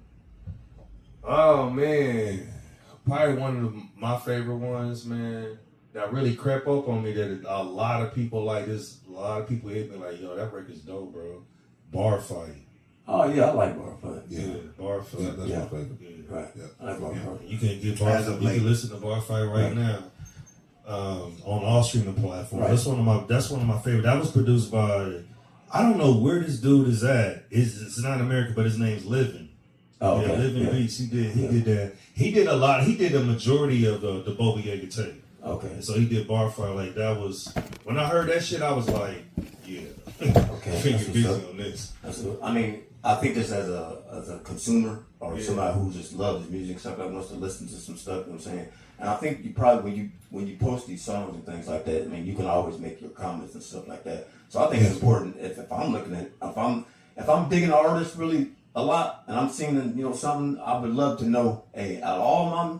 Oh man, probably one of my favorite ones, man. That really crept up on me. That a lot of people like this. A lot of people hit me like, "Yo, that record's dope, bro." Bar fight. Oh yeah, I like Bar Fight. Yeah, bar fight. Yeah, that's Yeah. my favorite. Yeah. Right. Yeah. I like Bar Fight. You can get bar. As of You late. can listen to Bar Fight right now on all streaming platforms. Right. That's one of my favorite. That was produced by. I don't know where this dude is at. It's not American, but his name's Livin. Oh, okay. Yeah, Living Yeah. Beats. He did that. He did a lot. He did a majority of the D.O.P.E tape. Okay. And so he did Bar Fight. Like that was when I heard that shit. I was like, yeah. Okay. Finger That's busy what's up. on this. That's what, I mean, I think just as a consumer or somebody who just loves music, somebody wants to listen to some stuff. You know what I'm saying? And I think you probably when you post these songs and things like that, I mean, you can always make your comments and stuff like that. So I think it's important if I'm looking at if I'm digging an artist really a lot and I'm seeing something, I would love to know, hey, out of all my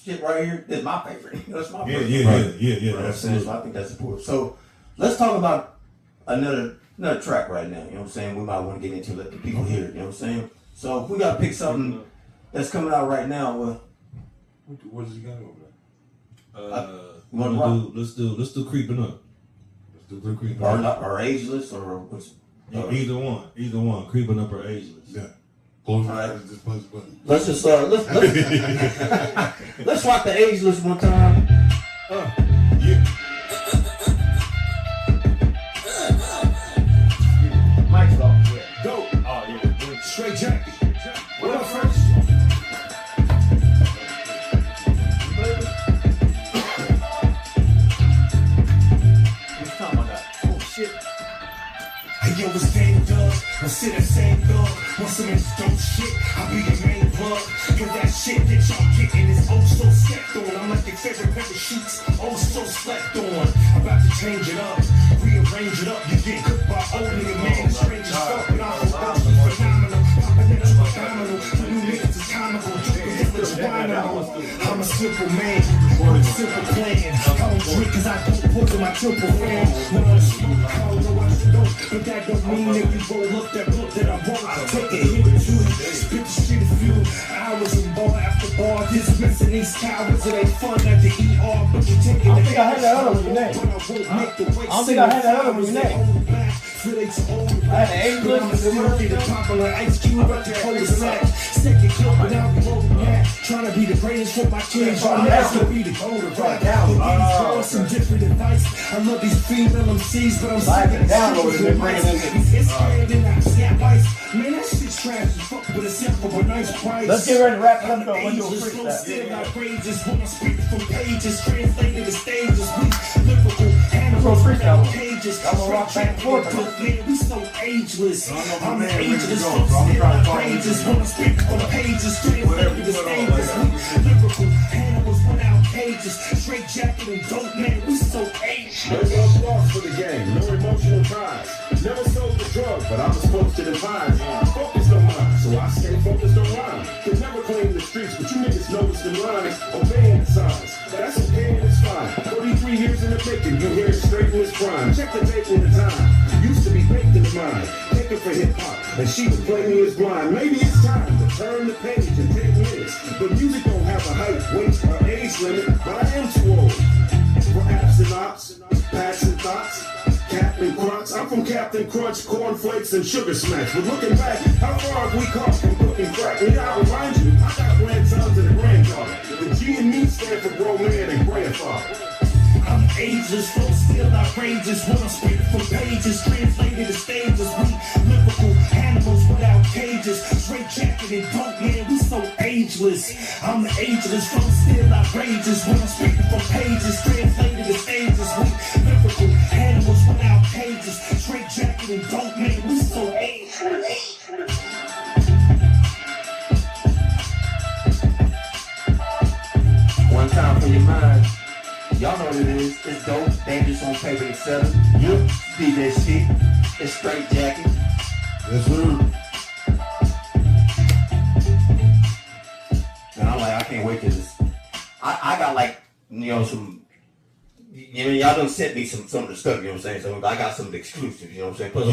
shit right here, this is my favorite. That's my favorite. Yeah. You know what I'm saying? Absolutely. So I think that's important. So let's talk about another track right now. You know what I'm saying? We might want to get into let the people hear it. You know what I'm saying? So if we got to pick something that's coming out right now. Well, What does he got over there? Let's do Creeping Up. Let's do the Creep. or ageless or what's Either one, Creeping Up or Ageless. Yeah. Close your All right. eyes. Just push the button. let's just let's rock the ageless one time. Yeah. Mike's off. Yeah. Dope. Oh yeah. Straight jacket. What up, first? Which time I got? Oh shit. Hey yo, it's Dame Dub. I'm sit that same dog. Want some of this dope shit? I'll be your main plug. Cause that shit that y'all getting is oh so slept on. I'm like your favorite pair of sheets. Oh so slept on. About to change it up. Rearrange it up. You get cooked by old nigga, man. Strange as fuck. But I'm phenomenal. Popping at you abdominal. The new niggas is comical. I'm a simple man. With a simple plan. I don't drink cause I don't put in my temple fan. When I smoke, I don't know what to do. But that don't mean if you roll up that book that I won't take a hit or two. Spit the shit a few hours and bar after bar. Dismissing these cowards. It ain't fun at the ER. But you take it. I don't think I had that other one in there. I don't think I had that other one in there. I had an English, I'm still get a popular ice cube at the cold sack. Second club without the road mat. Trying to be the greatest for my kids. Y'all never be the golden right now. Give some different advice. I love these female MCs, but I'm sick of downloaded and bringing in it's scared and I snap ice. Man, that shit's trash as fuck, but it's simple but nice price. Let's get ready to wrap it up though. Let's do a Angels flow freestyle. still outrageous when I speak from pages, translated to stages, we lyrical animals without cages. I'm gonna rock back and forth. Man, we so ageless. I'm ageless, flow still outrageous when I speak from pages, translated to stages, we lyrical animals without cages. Straight jacket and dope, man, we so ageless. No love lost for the game, no emotional ties. Never sold the drug, but I was supposed to define. Focused on mine, so I stay focused on rhyme. Could never claim the streets, but you niggas notice the lines. Obeying the signs, that's okay and it's fine. 33 years in the making, you hear it straight in its prime. Check the date and the time. Used to be baked in the mind, taken for hip hop, and she would play me as blind. Maybe it's time to turn the page and take minutes. But music don't have a height, weight, or age limit, but I am too old. Perhaps and ops, passion thoughts, Captain Crunch. I'm from Captain Crunch, cornflakes and sugar smash. But looking back, how far have we come from cooking crack? And I'll remind you, I got grandsons and a granddaughter. The G and me stand for grown man and grandfather. I'm ageless, flow still outrageous when I'm speaking from pages, translated to stages. We lyrical animals without cages, straight jacket and dope, man, we so ageless. I'm ageless, flow still outrageous when I'm speaking from pages, translated to stages. We lyrical animals without cages, straight jacket and dope, man, we so ageless. One time for your mind. Y'all know what it is. It's dope, dangerous on paper, etc. Yep. DJSKEE. It's STR8JAKKETT. Yes, sir. And I'm like, I can't wait to this. I got like, some you know, y'all done sent me some of the stuff, you know what I'm saying? So I got some of the exclusives, you know what I'm saying? Plus,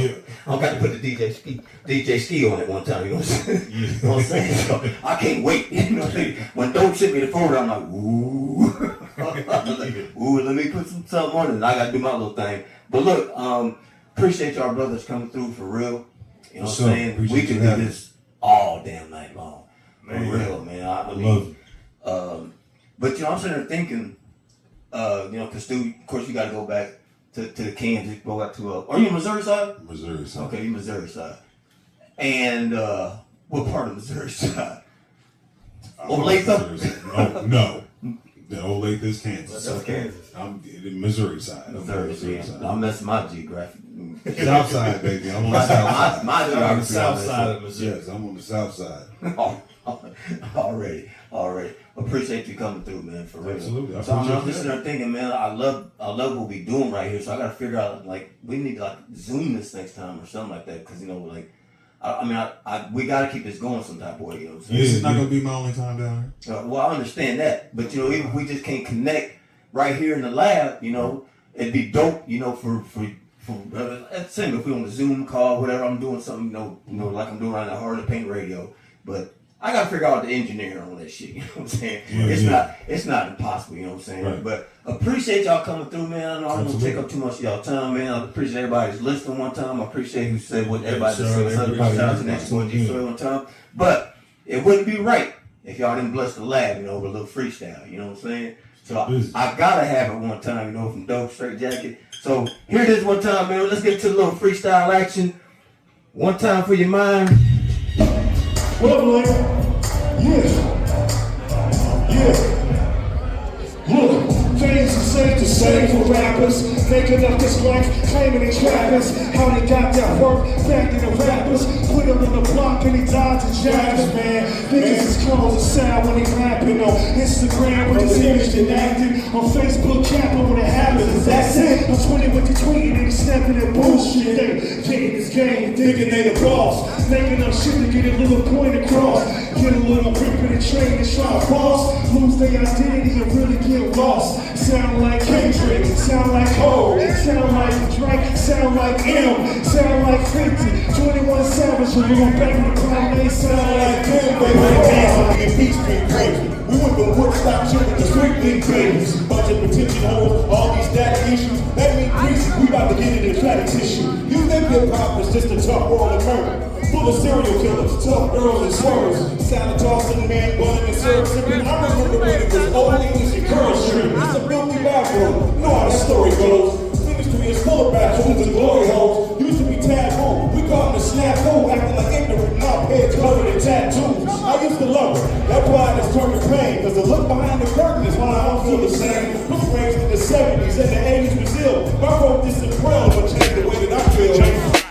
I got to put the DJSKEE on it one time, you know what I'm saying? You know what I'm saying? So I can't wait, you know what I'm saying? When Dope sent me the folder, I'm like, ooh. Ooh, let me put something on it, and I got to do my little thing. But look, appreciate y'all brothers coming through for real. You know what I'm saying? We can do this all damn night long. For real, man. I believe. But you know, I'm sitting there thinking, you know, because of course you got to go back to Kansas, go back to, are you Missouri side? Missouri side. Okay, you Missouri side. And what part of Missouri side? Olathe? No. The Olathe is Kansas. That's Kansas. I'm in Missouri side. Missouri side. I'm messing my geographic. South side, baby. I'm on the south side. My on the south side of Missouri. Yes, I'm on the south side. Already. Appreciate you coming through, man, for real. Absolutely. So I'm just sitting there thinking, man, I love what we doing right here. So I got to figure out, like, we need to like Zoom this next time or something like that, because you know, like, we got to keep this going some type of way. You know what I'm saying? This is not gonna be my only time down here. Well, I understand that, but you know, even if we just can't connect right here in the lab, you know, it'd be dope, you know, for same if we on the Zoom call, whatever. I'm doing something, you know, like I'm doing right now, Hard to Paint Radio, but I gotta figure out the engineering on that shit. You know what I'm saying? It's not impossible. You know what I'm saying? Right. But appreciate y'all coming through, man. I know I don't want to take up too much of y'all time, man. I appreciate everybody's listening one time. I appreciate who said what everybody said. Shout out to next one one time. But it wouldn't be right if y'all didn't bless the lab, you know, with a little freestyle. You know what I'm saying? So I gotta have it one time, you know, from D.O.P.E, Str8Jakket. So here it is one time, man. Let's get to the little freestyle action. One time for your mind. What up, Larry? Yeah. Look, things are safe to say for rappers. Making up this life, claiming they trappers. How they got that work, back to the rappers. Put him on the block and he died to jackers, man. Niggas is close to sound when they rapping on Instagram with his image and acting. On Facebook, capping when it happens. That's it. I'm 20 with the tweeting and he's snapping that bullshit. They getting this game, thinking they the boss. Making up shit to get a little point across. Get a little grip in the train and try to boss. Lose their identity and really get lost. Sound like Kendrick, sound like Ho, sound like Drake, sound like M, sound like 50, 21 Savage, and we gon' back in the crowd, they sound like them, baby. Dance on the beach been crazy. We went to Woodstock shit with the street big babies. Bunch of potential hoes, all these data issues. That mean greasy, we about to get into the tragic tissue. You think hip-hop is just a tough world of murder. Full of serial killers, tough girls and swerves. Salad tossing, man, bunning and syrup sipping. I remember when it was old English and curl shrimp. It's a filthy bathroom, know how the story goes. Industry is full of bathrooms and glory holes. Used to be taboo, we call them the snafu, acting like ignorant, now heads covered in tattoos. I used to love her, that pride has turned to pain. Cause the look behind the curtain is why I don't feel the same. Was raised in the 70s and the 80s Brazil. I wrote this in Braille, but changed the way that I feel.